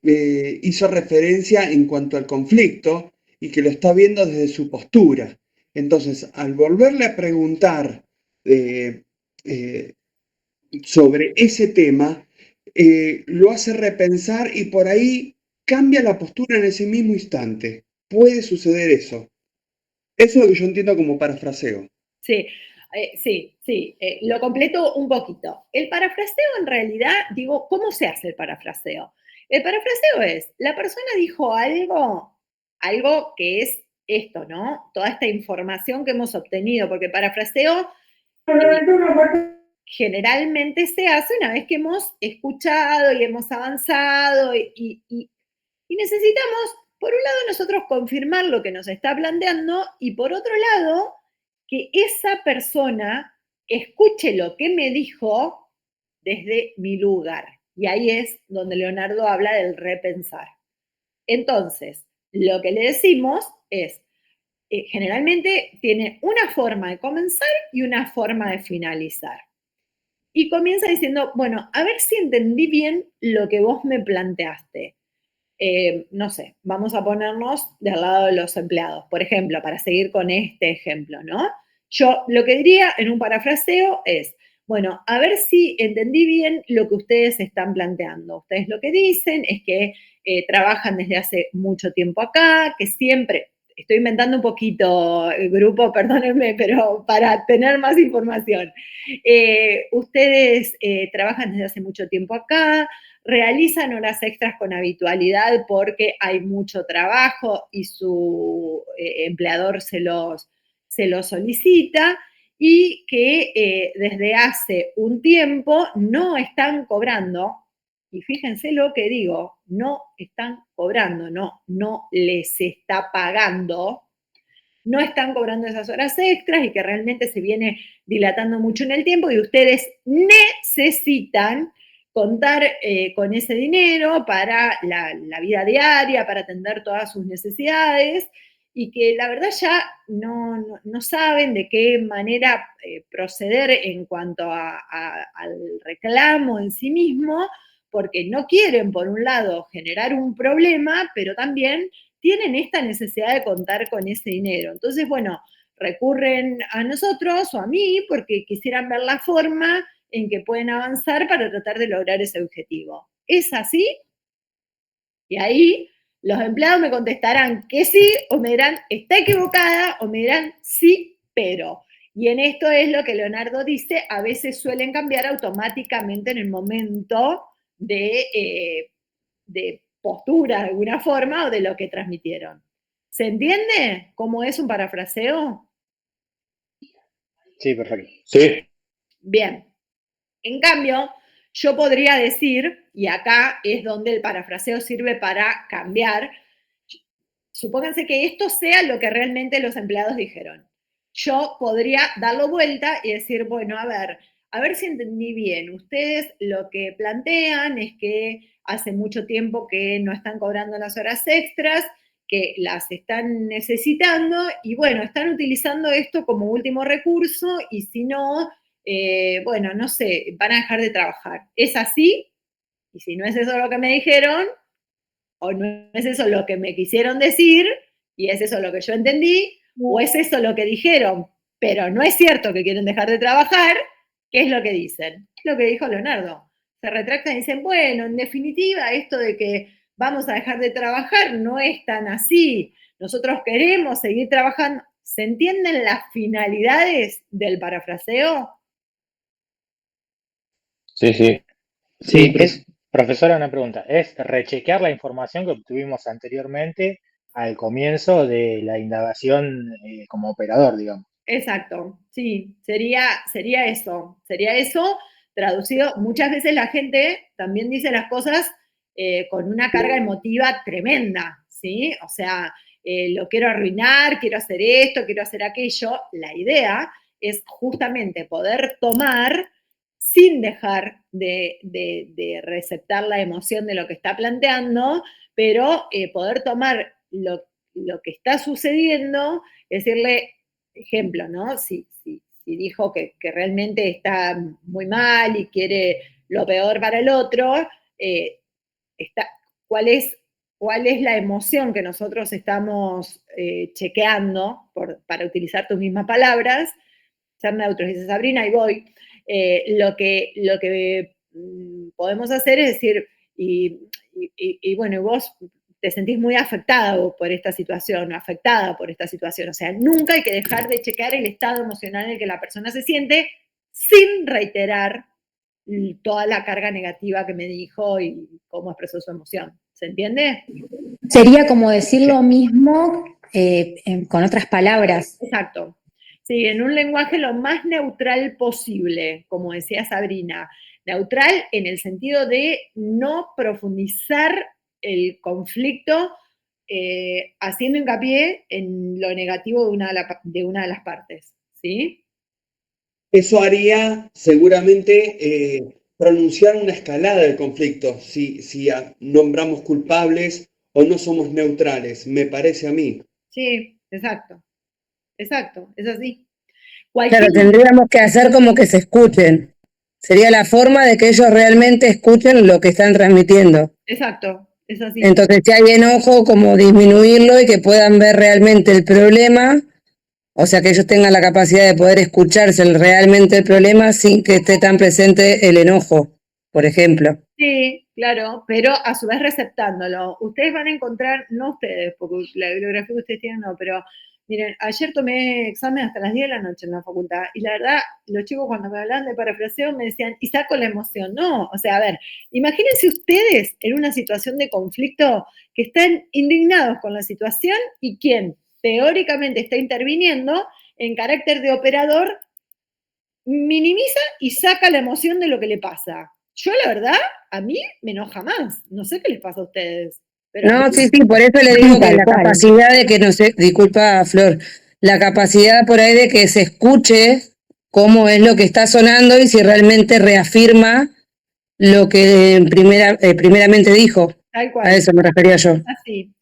hizo referencia en cuanto al conflicto y que lo está viendo desde su postura. Entonces, al volverle a preguntar sobre ese tema, lo hace repensar y por ahí cambia la postura en ese mismo instante. Puede suceder eso. Eso es lo que yo entiendo como parafraseo. Sí, sí. Lo completo un poquito. El parafraseo en realidad, digo, ¿cómo se hace el parafraseo? El parafraseo es, la persona dijo algo que es esto, ¿no? Toda esta información que hemos obtenido, porque el parafraseo generalmente se hace una vez que hemos escuchado y hemos avanzado y necesitamos, por un lado, nosotros confirmar lo que nos está planteando y por otro lado, que esa persona escuche lo que me dijo desde mi lugar. Y ahí es donde Leonardo habla del repensar. Entonces, lo que le decimos es, generalmente tiene una forma de comenzar y una forma de finalizar. Y comienza diciendo, bueno, a ver si entendí bien lo que vos me planteaste. No sé, vamos a ponernos del lado de los empleados, por ejemplo, para seguir con este ejemplo, ¿no? Yo lo que diría en un parafraseo es, Bueno, a ver si entendí bien lo que ustedes están planteando. Ustedes lo que dicen es que trabajan desde hace mucho tiempo acá, que siempre, estoy inventando un poquito, el grupo, perdónenme, pero para tener más información. Ustedes trabajan desde hace mucho tiempo acá, realizan horas extras con habitualidad porque hay mucho trabajo y su empleador se los solicita, y que desde hace un tiempo no están cobrando, y fíjense lo que digo, no están cobrando, no les está pagando, no están cobrando esas horas extras y que realmente se viene dilatando mucho en el tiempo y ustedes necesitan contar con ese dinero para la vida diaria, para atender todas sus necesidades, y que la verdad ya no saben de qué manera proceder en cuanto al reclamo en sí mismo, porque no quieren, por un lado, generar un problema, pero también tienen esta necesidad de contar con ese dinero. Entonces, bueno, recurren a nosotros o a mí porque quisieran ver la forma en que pueden avanzar para tratar de lograr ese objetivo. ¿Es así? Y ahí los empleados me contestarán que sí, o me dirán, está equivocada, o me dirán, sí, pero. Y en esto es lo que Leonardo dice, a veces suelen cambiar automáticamente en el momento de postura de alguna forma o de lo que transmitieron. ¿Se entiende cómo es un parafraseo? Sí, perfecto. Sí. Bien. En cambio, yo podría decir, y acá es donde el parafraseo sirve para cambiar, supónganse que esto sea lo que realmente los empleados dijeron. Yo podría darlo vuelta y decir, bueno, a ver si entendí bien. Ustedes lo que plantean es que hace mucho tiempo que no están cobrando las horas extras, que las están necesitando y bueno, están utilizando esto como último recurso y si no, bueno, no sé, van a dejar de trabajar. ¿Es así? Y si no es eso lo que me dijeron, o no es eso lo que me quisieron decir, y es eso lo que yo entendí, o es eso lo que dijeron, pero no es cierto que quieren dejar de trabajar, ¿qué es lo que dicen? Lo que dijo Leonardo. Se retractan y dicen, bueno, en definitiva, esto de que vamos a dejar de trabajar no es tan así. Nosotros queremos seguir trabajando. ¿Se entienden las finalidades del parafraseo? Sí, sí. Sí, profesora, una pregunta. Es rechequear la información que obtuvimos anteriormente al comienzo de la indagación como operador, digamos. Exacto, sí, sería eso traducido. Muchas veces la gente también dice las cosas con una carga emotiva tremenda, ¿sí? O sea, lo quiero arruinar, quiero hacer esto, quiero hacer aquello. La idea es justamente poder tomar sin dejar de receptar la emoción de lo que está planteando, pero poder tomar lo que está sucediendo, decirle, ejemplo, ¿no? Si dijo que realmente está muy mal y quiere lo peor para el otro, ¿cuál es la emoción que nosotros estamos chequeando, para utilizar tus mismas palabras? Ser neutros, dice Sabrina, y voy. Lo que podemos hacer es decir, y bueno, vos te sentís muy afectado por esta situación, afectada por esta situación. O sea, nunca hay que dejar de checar el estado emocional en el que la persona se siente sin reiterar toda la carga negativa que me dijo y cómo expresó su emoción. ¿Se entiende? Sería como decir lo mismo con otras palabras. Exacto. Sí, en un lenguaje lo más neutral posible, como decía Sabrina. Neutral en el sentido de no profundizar el conflicto haciendo hincapié en lo negativo de una de las partes, ¿sí? Eso haría seguramente pronunciar una escalada del conflicto, si nombramos culpables o no somos neutrales, me parece a mí. Sí, exacto, es así. Claro, tendríamos que hacer como que se escuchen. Sería la forma de que ellos realmente escuchen lo que están transmitiendo. Exacto, es así. Entonces, si hay enojo, como disminuirlo y que puedan ver realmente el problema O sea, que ellos tengan la capacidad de poder escucharse realmente el problema sin que esté tan presente el enojo, por ejemplo. Sí, claro, pero a su vez receptándolo. Ustedes van a encontrar, no ustedes, porque la bibliografía que ustedes tienen no, pero miren, ayer tomé examen hasta las 10 de la noche en la facultad y la verdad, los chicos cuando me hablaban de parafraseo me decían, y saco la emoción. No, o sea, a ver, imagínense ustedes en una situación de conflicto que están indignados con la situación y quien teóricamente está interviniendo en carácter de operador minimiza y saca la emoción de lo que le pasa. Yo, la verdad, a mí me enoja más. No sé qué les pasa a ustedes. Pero No, sí, por eso le digo que la capacidad de que, no sé, disculpa, Flor, la capacidad por ahí de que se escuche cómo es lo que está sonando y si realmente reafirma lo que primeramente dijo. Tal cual. A eso me refería yo.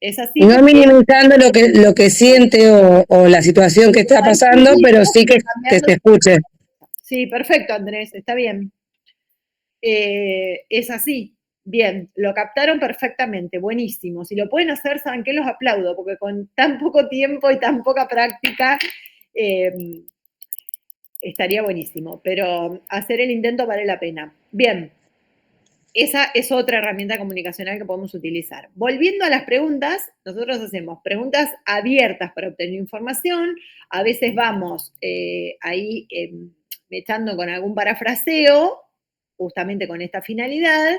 Es así. No minimizando lo que siente o la situación que está pasando, pero sí que se escuche. Sí, perfecto, Andrés, está bien. Es así. Bien, lo captaron perfectamente, buenísimo. Si lo pueden hacer, ¿saben qué? Los aplaudo, porque con tan poco tiempo y tan poca práctica estaría buenísimo, pero hacer el intento vale la pena. Bien, esa es otra herramienta comunicacional que podemos utilizar. Volviendo a las preguntas, nosotros hacemos preguntas abiertas para obtener información, a veces vamos ahí echando con algún parafraseo, justamente con esta finalidad.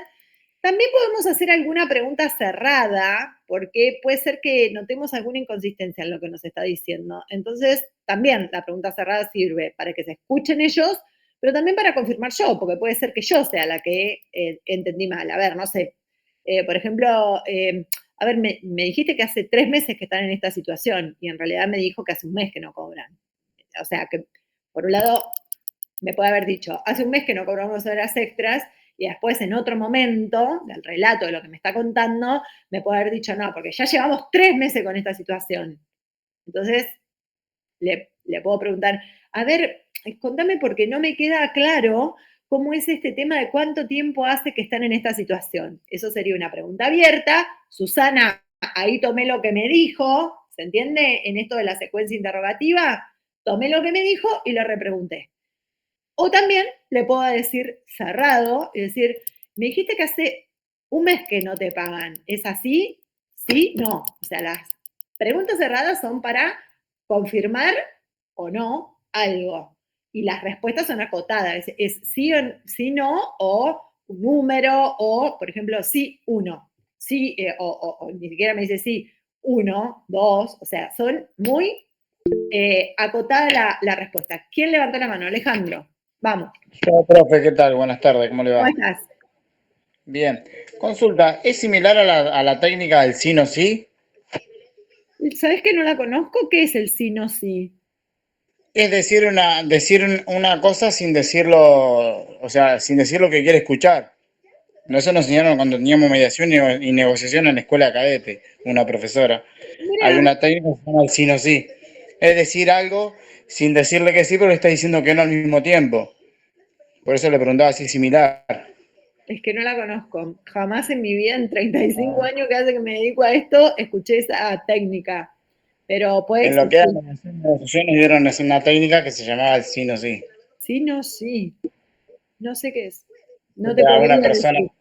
También podemos hacer alguna pregunta cerrada, porque puede ser que notemos alguna inconsistencia en lo que nos está diciendo. Entonces, también la pregunta cerrada sirve para que se escuchen ellos, pero también para confirmar yo, porque puede ser que yo sea la que entendí mal. A ver, no sé. Por ejemplo, a ver, me dijiste que hace 3 meses que están en esta situación y en realidad me dijo que hace un mes que no cobran. O sea, que por un lado me puede haber dicho, hace un mes que no cobramos horas extras, y después en otro momento del relato de lo que me está contando, me puede haber dicho, no, porque ya llevamos 3 meses con esta situación. Entonces, le puedo preguntar, a ver, contame porque no me queda claro cómo es este tema de cuánto tiempo hace que están en esta situación. Eso sería una pregunta abierta. Susana, ahí tomé lo que me dijo, ¿se entiende? En esto de la secuencia interrogativa, tomé lo que me dijo y le repregunté. O también le puedo decir cerrado, es decir, me dijiste que hace un mes que no te pagan. ¿Es así? ¿Sí? No. O sea, las preguntas cerradas son para confirmar o no algo. Y las respuestas son acotadas. Es sí o sí, no, o un número, o, por ejemplo, sí, 1. Sí, o ni siquiera me dice sí, 1, 2. O sea, son muy acotada la respuesta. ¿Quién levantó la mano? Alejandro. Vamos. Yo, profe, ¿qué tal? Buenas tardes, ¿cómo le va? ¿Cómo estás? Bien. Consulta, ¿es similar a la técnica del sí no sí? ¿Sabes que no la conozco? ¿Qué es el sí no sí? Es decir una cosa sin decirlo, o sea, sin decir lo que quiere escuchar. Eso nos enseñaron cuando teníamos mediación y negociación en la escuela de cadete, una profesora. Mirá. Hay una técnica que se llama el sí no sí. Es decir algo sin decirle que sí, pero le está diciendo que no al mismo tiempo. Por eso le preguntaba si es similar. Es que no la conozco. Jamás en mi vida, en 35 años que hace que me dedico a esto, escuché esa técnica. Pero puede En lo que existir. eran negociaciones dieron una técnica que se llamaba el sí no sí. Sí no sí. No sé qué es. No O te sea, podría una persona decir.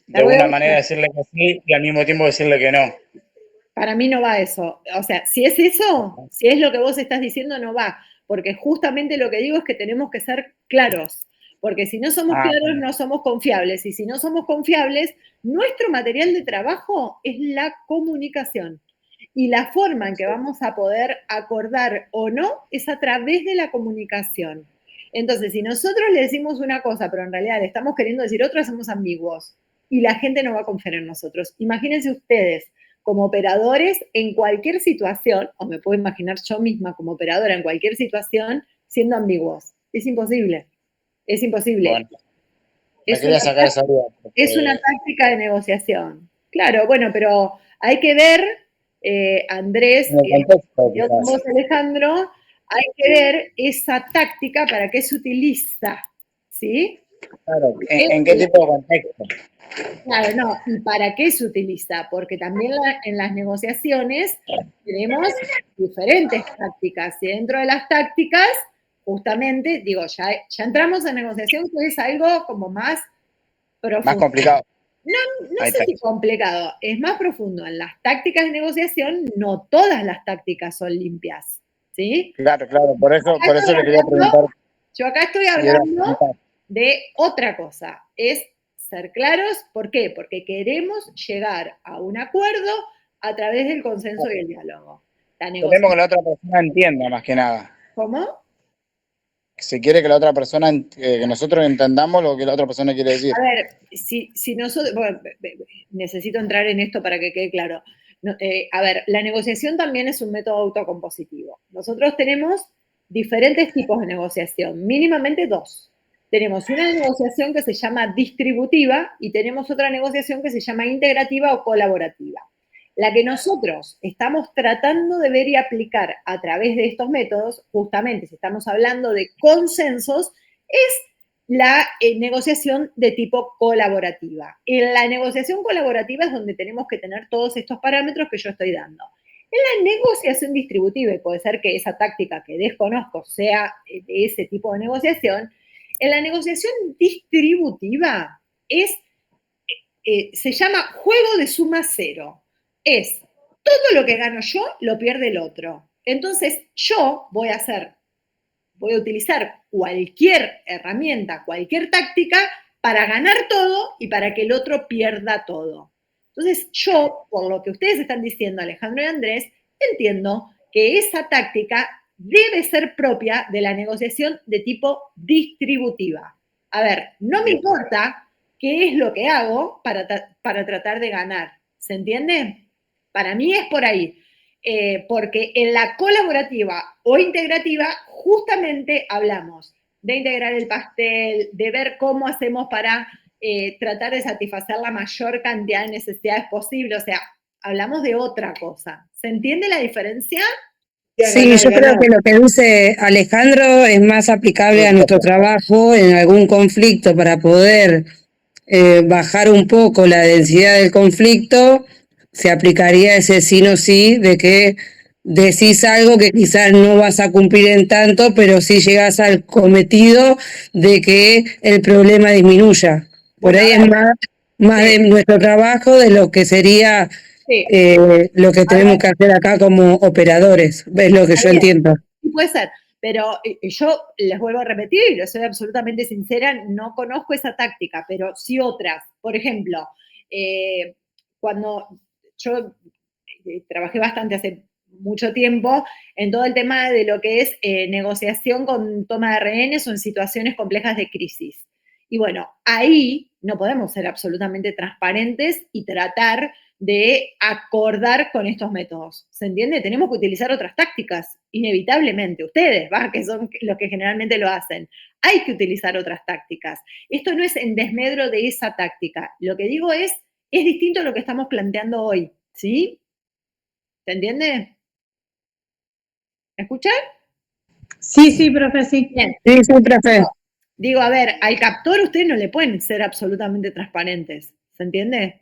de alguna manera decirle que sí y al mismo tiempo decirle que no. Para mí no va eso. O sea, si es eso, si es lo que vos estás diciendo, no va. Porque justamente lo que digo es que tenemos que ser claros. Porque si no somos claros, no somos confiables. Y si no somos confiables, nuestro material de trabajo es la comunicación. Y la forma en que vamos a poder acordar o no es a través de la comunicación. Entonces, si nosotros le decimos una cosa, pero en realidad le estamos queriendo decir otra, somos ambiguos. Y la gente no va a confiar en nosotros. Imagínense ustedes, como operadores en cualquier situación, o me puedo imaginar yo misma como operadora en cualquier situación, siendo ambiguos. Es imposible. Es imposible. Bueno, me quería sacar esa duda. Es una táctica de negociación. Claro, bueno, pero hay que ver, Andrés, y vos, Alejandro, hay que ver esa táctica para qué se utiliza, ¿sí? Claro, ¿en qué tipo de contexto? Claro, no, ¿y para qué se utiliza? Porque también en las negociaciones tenemos diferentes tácticas y dentro de las tácticas, justamente, digo, ya entramos en negociación, que es algo como más profundo. Más complicado. No sé si complicado, es más profundo. En las tácticas de negociación, no todas las tácticas son limpias, ¿sí? Claro, por eso le quería preguntar. Yo acá estoy hablando de otra cosa, es ser claros, ¿por qué? Porque queremos llegar a un acuerdo a través del consenso y el diálogo. Queremos que la otra persona entienda, más que nada. ¿Cómo? Se quiere que la otra persona, que nosotros entendamos lo que la otra persona quiere decir. A ver, si nosotros, bueno, necesito entrar en esto para que quede claro. A ver, la negociación también es un método autocompositivo. Nosotros tenemos diferentes tipos de negociación, mínimamente dos. Tenemos una negociación que se llama distributiva y tenemos otra negociación que se llama integrativa o colaborativa. La que nosotros estamos tratando de ver y aplicar a través de estos métodos, justamente si estamos hablando de consensos, es la negociación de tipo colaborativa. En la negociación colaborativa es donde tenemos que tener todos estos parámetros que yo estoy dando. En la negociación distributiva, y puede ser que esa táctica que desconozco sea de ese tipo de negociación, en la negociación distributiva se llama juego de suma cero. Es todo lo que gano yo, lo pierde el otro. Entonces, yo voy a utilizar cualquier herramienta, cualquier táctica para ganar todo y para que el otro pierda todo. Entonces, yo, por lo que ustedes están diciendo, Alejandro y Andrés, entiendo que esa táctica debe ser propia de la negociación de tipo distributiva. A ver, no me importa qué es lo que hago para tratar de ganar. ¿Se entiende? Para mí es por ahí. Porque en la colaborativa o integrativa justamente hablamos de integrar el pastel, de ver cómo hacemos para tratar de satisfacer la mayor cantidad de necesidades posible. O sea, hablamos de otra cosa. ¿Se entiende la diferencia? Sí, yo creo que lo que dice Alejandro es más aplicable a nuestro trabajo en algún conflicto para poder bajar un poco la densidad del conflicto. Se aplicaría ese sí o sí de que decís algo que quizás no vas a cumplir en tanto, pero sí llegas al cometido de que el problema disminuya. Por ahí es más de nuestro trabajo de lo que sería lo que tenemos que hacer acá como operadores. Es lo que yo entiendo. Sí, puede ser. Pero yo les vuelvo a repetir, y soy absolutamente sincera, no conozco esa táctica, pero sí otras. Por ejemplo, cuando yo trabajé bastante hace mucho tiempo en todo el tema de lo que es negociación con toma de rehenes o en situaciones complejas de crisis. Y bueno, ahí no podemos ser absolutamente transparentes y tratar de acordar con estos métodos. ¿Se entiende? Tenemos que utilizar otras tácticas, inevitablemente. Ustedes, ¿va? Que son los que generalmente lo hacen. Hay que utilizar otras tácticas. Esto no es en desmedro de esa táctica. Lo que digo es distinto a lo que estamos planteando hoy. ¿Sí? ¿Se entiende? ¿Me escuchan? Sí, profe, sí. Bien. Sí, profe. Digo, a ver, al captor ustedes no le pueden ser absolutamente transparentes. ¿Se entiende?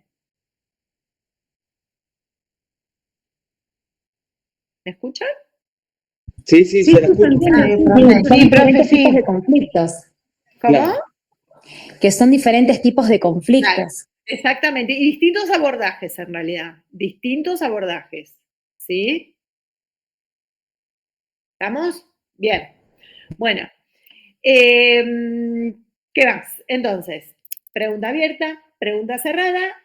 ¿Me escuchan? Sí, se la escucho. Sí, profe, sí. De conflictos. ¿Cómo? Claro. Que son diferentes tipos de conflictos. Claro, exactamente. Y distintos abordajes, en realidad. Distintos abordajes. ¿Sí? ¿Estamos? Bien. Bueno. ¿Qué más? Entonces, pregunta abierta, pregunta cerrada.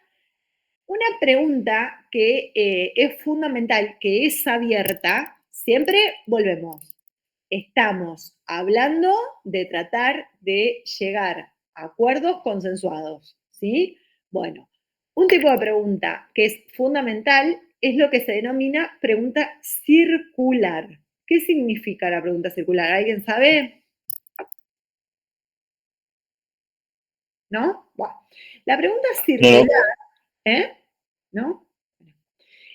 Una pregunta que es fundamental, que es abierta, siempre volvemos. Estamos hablando de tratar de llegar a acuerdos consensuados, ¿sí? Bueno, un tipo de pregunta que es fundamental es lo que se denomina pregunta circular. ¿Qué significa la pregunta circular? ¿Alguien sabe? ¿No? Bueno, la pregunta circular, ¿no?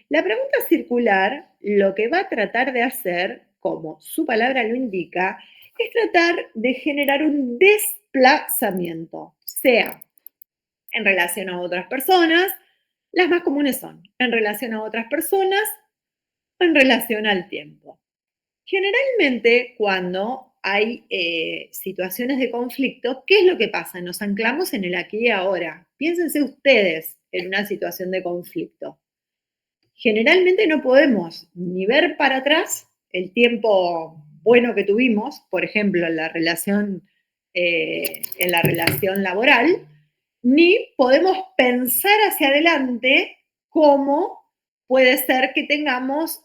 La pregunta circular lo que va a tratar de hacer, como su palabra lo indica, es tratar de generar un desplazamiento, sea en relación a otras personas, las más comunes son en relación a otras personas o en relación al tiempo. Generalmente, cuando hay situaciones de conflicto, ¿qué es lo que pasa? Nos anclamos en el aquí y ahora. Piénsense ustedes en una situación de conflicto. Generalmente no podemos ni ver para atrás el tiempo bueno que tuvimos, por ejemplo, en la relación laboral, ni podemos pensar hacia adelante cómo puede ser que tengamos,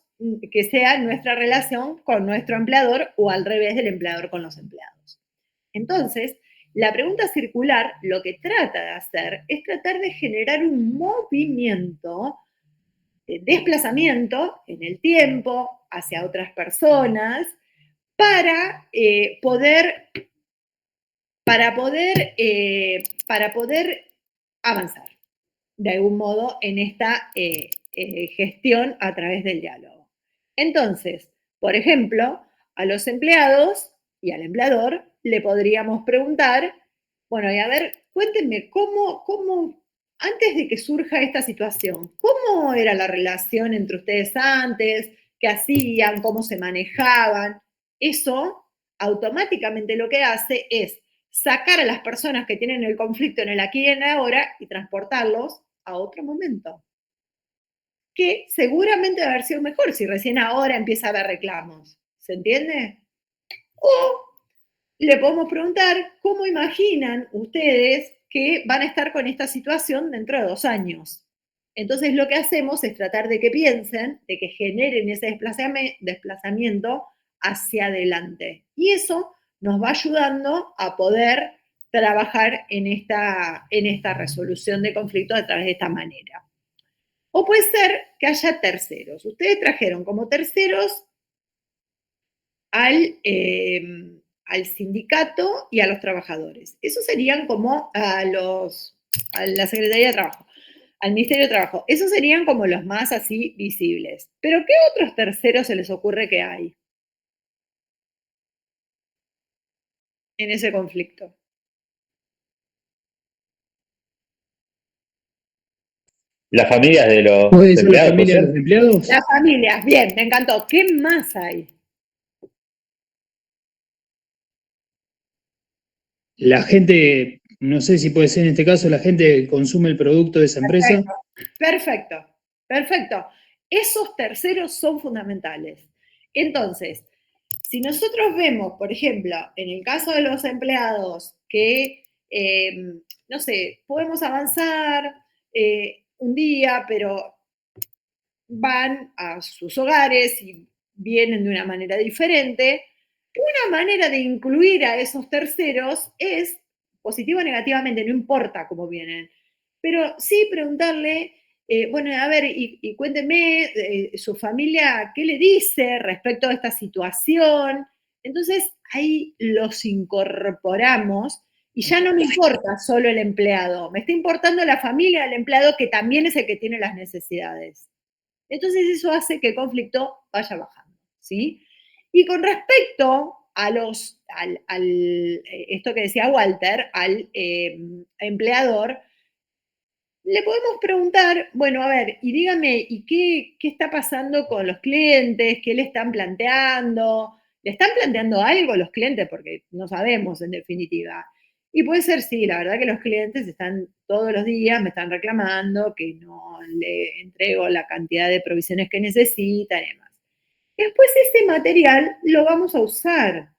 que sea nuestra relación con nuestro empleador o al revés del empleador con los empleados. Entonces, la pregunta circular lo que trata de hacer es tratar de generar un movimiento, desplazamiento en el tiempo hacia otras personas para poder avanzar de algún modo en esta gestión a través del diálogo. Entonces, por ejemplo, a los empleados y al empleador le podríamos preguntar, bueno, y a ver, cuéntenme, ¿cómo antes de que surja esta situación, cómo era la relación entre ustedes antes? ¿Qué hacían? ¿Cómo se manejaban? Eso automáticamente lo que hace es sacar a las personas que tienen el conflicto en el aquí y en el ahora y transportarlos a otro momento, que seguramente va a haber sido mejor si recién ahora empieza a haber reclamos. ¿Se entiende? O le podemos preguntar cómo imaginan ustedes que van a estar con esta situación dentro de 2 años. Entonces lo que hacemos es tratar de que piensen, de que generen ese desplazamiento hacia adelante. Y eso nos va ayudando a poder trabajar en esta resolución de conflictos a través de esta manera. O puede ser que haya terceros. Ustedes trajeron como terceros al sindicato y a los trabajadores. Esos serían como a la Secretaría de Trabajo, al Ministerio de Trabajo. Esos serían como los más así visibles. Pero ¿qué otros terceros se les ocurre que hay en ese conflicto? Las familias de los ¿Puede ser la empleados. familia de los empleados? Las familias, bien, me encantó. ¿Qué más hay? La gente, no sé si puede ser en este caso, la gente que consume el producto de esa empresa. Perfecto. Esos terceros son fundamentales. Entonces, si nosotros vemos, por ejemplo, en el caso de los empleados que, no sé, podemos avanzar un día, pero van a sus hogares y vienen de una manera diferente, una manera de incluir a esos terceros es, positivo o negativamente, no importa cómo vienen, pero sí preguntarle, bueno, a ver, y cuénteme, su familia, ¿qué le dice respecto a esta situación? Entonces, ahí los incorporamos y ya no me importa solo el empleado, me está importando la familia del empleado que también es el que tiene las necesidades. Entonces, eso hace que el conflicto vaya bajando, ¿sí? Y con respecto a esto que decía Walter, al empleador, le podemos preguntar, bueno, a ver, y dígame, ¿y qué está pasando con los clientes? ¿Qué le están planteando? ¿Le están planteando algo los clientes? Porque no sabemos, en definitiva. Y puede ser, sí, la verdad que los clientes están todos los días, me están reclamando que no le entrego la cantidad de provisiones que necesitan y demás. Después ese material lo vamos a usar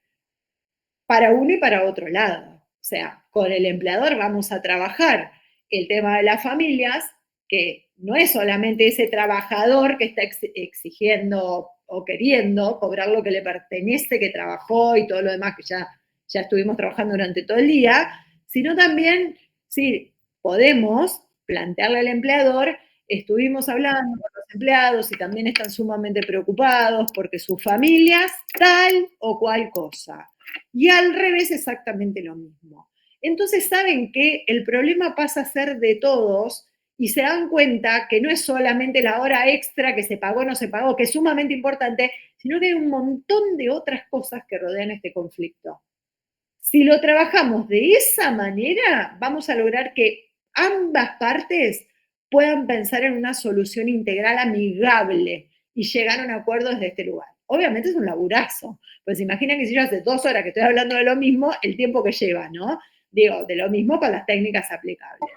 para uno y para otro lado. O sea, con el empleador vamos a trabajar el tema de las familias, que no es solamente ese trabajador que está exigiendo o queriendo cobrar lo que le pertenece, que trabajó y todo lo demás que ya estuvimos trabajando durante todo el día, sino también, sí, podemos plantearle al empleador, estuvimos hablando con los empleados y también están sumamente preocupados porque sus familias tal o cual cosa. Y al revés exactamente lo mismo. Entonces saben que el problema pasa a ser de todos y se dan cuenta que no es solamente la hora extra que se pagó o no se pagó, que es sumamente importante, sino que hay un montón de otras cosas que rodean este conflicto. Si lo trabajamos de esa manera, vamos a lograr que ambas partes puedan pensar en una solución integral amigable y llegar a un acuerdo desde este lugar. Obviamente es un laburazo, pues imagina que si yo hace 2 horas que estoy hablando de lo mismo, el tiempo que lleva, ¿no? Digo, de lo mismo para las técnicas aplicables.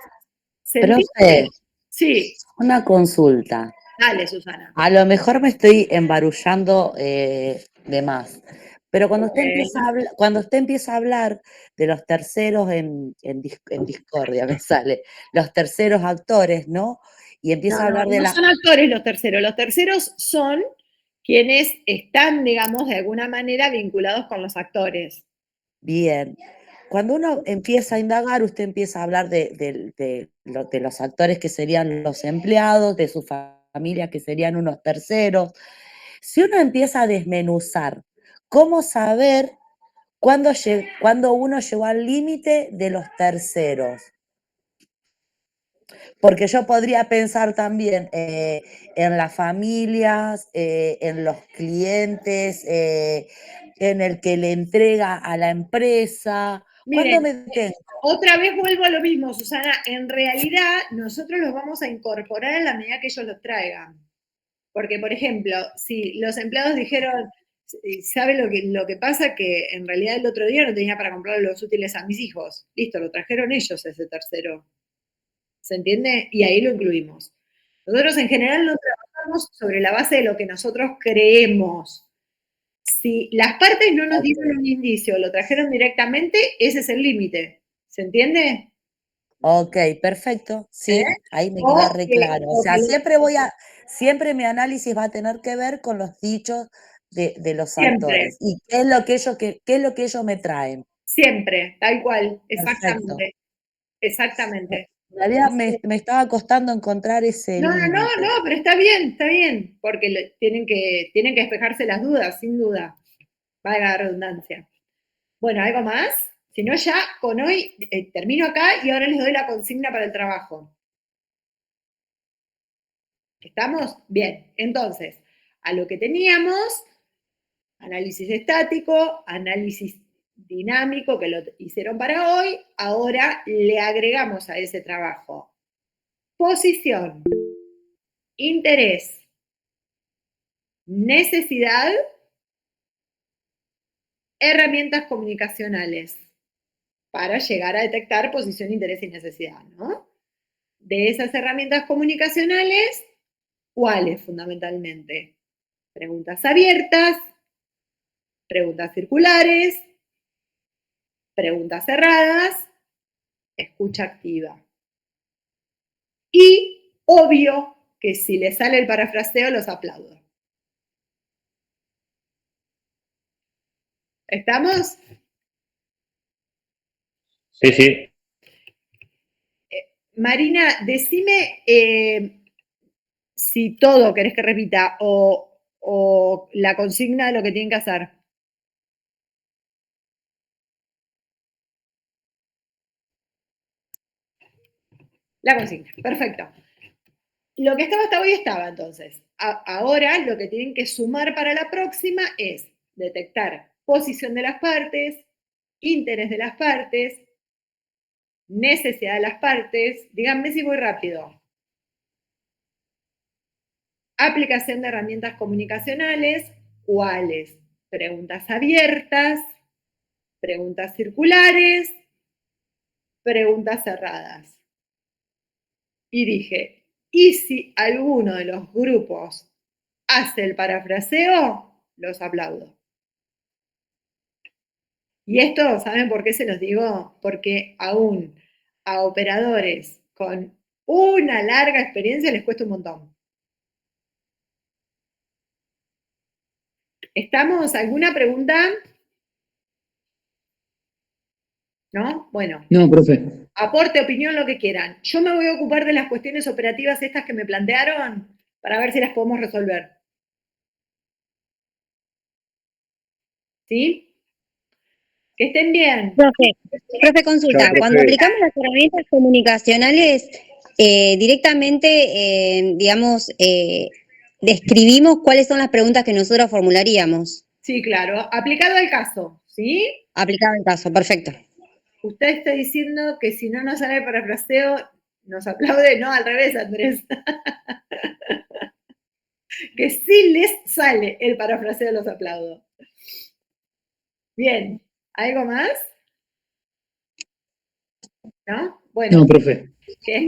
¿Se entiende? Profe, Sí, una consulta. dale, Susana. A lo mejor me estoy embarullando de más, pero cuando usted empieza a hablar de los terceros en discordia, me sale, los terceros actores, ¿no? Y empieza a hablar de No la... son actores los terceros son quienes están, digamos, de alguna manera vinculados con los actores. Bien. Cuando uno empieza a indagar, usted empieza a hablar de los actores que serían los empleados, de su familia que serían unos terceros. Si uno empieza a desmenuzar, ¿cómo saber cuándo uno llegó al límite de los terceros? Porque yo podría pensar también en las familias, en los clientes, en el que le entrega a la empresa. ¿Cuándo Miren, me detengo? otra vez vuelvo a lo mismo, Susana. En realidad, nosotros los vamos a incorporar en la medida que ellos los traigan. Porque, por ejemplo, si los empleados dijeron, ¿sabe lo que pasa? Que en realidad el otro día no tenía para comprar los útiles a mis hijos. Listo, lo trajeron ellos ese tercero. ¿Se entiende? Y ahí lo incluimos. Nosotros en general no trabajamos sobre la base de lo que nosotros creemos. Si las partes no nos dieron un indicio, lo trajeron directamente, ese es el límite. ¿Se entiende? Ok, perfecto, sí, ahí me queda re claro. O sea, siempre mi análisis va a tener que ver con los dichos de los actores. ¿Y qué es lo que ellos me traen? Siempre, tal cual, Perfecto. exactamente. Me estaba costando encontrar ese límite. No, pero está bien, porque tienen que despejarse las dudas, sin duda. Valga la redundancia. Bueno, ¿algo más? Si no, ya con hoy termino acá y ahora les doy la consigna para el trabajo. ¿Estamos? Bien. Entonces, a lo que teníamos, análisis estático, análisis dinámico, que lo hicieron para hoy, ahora le agregamos a ese trabajo posición, interés, necesidad, herramientas comunicacionales para llegar a detectar posición, interés y necesidad, ¿no? De esas herramientas comunicacionales, ¿cuáles fundamentalmente? Preguntas abiertas, preguntas circulares, preguntas cerradas, escucha activa. Y obvio que si le sale el parafraseo, los aplaudo. ¿Estamos? Sí, sí. Marina, decime si todo querés que repita o la consigna de lo que tienen que hacer. La consigna, perfecto. Lo que estaba hasta hoy estaba, entonces. Ahora lo que tienen que sumar para la próxima es detectar posición de las partes, interés de las partes, necesidad de las partes. Díganme si voy rápido. Aplicación de herramientas comunicacionales, ¿cuáles? Preguntas abiertas, preguntas circulares, preguntas cerradas. Y dije, ¿y si alguno de los grupos hace el parafraseo? Los aplaudo. Y esto, ¿saben por qué se los digo? Porque aún a operadores con una larga experiencia les cuesta un montón. ¿Estamos? ¿Alguna pregunta? ¿No? Bueno. No, profe. Aporte, opinión, lo que quieran. Yo me voy a ocupar de las cuestiones operativas estas que me plantearon para ver si las podemos resolver. ¿Sí? Que estén bien. Profe, consulta. Chao, profe. Cuando aplicamos las herramientas comunicacionales, directamente, digamos, describimos cuáles son las preguntas que nosotros formularíamos. Sí, claro. Aplicado al caso. ¿Sí? Aplicado el caso, perfecto. Usted está diciendo que si no nos sale el parafraseo, nos aplaude. No, al revés, Andrés. Que sí les sale el parafraseo, los aplaudo. Bien, ¿algo más? ¿No? Bueno. No, profe. Que es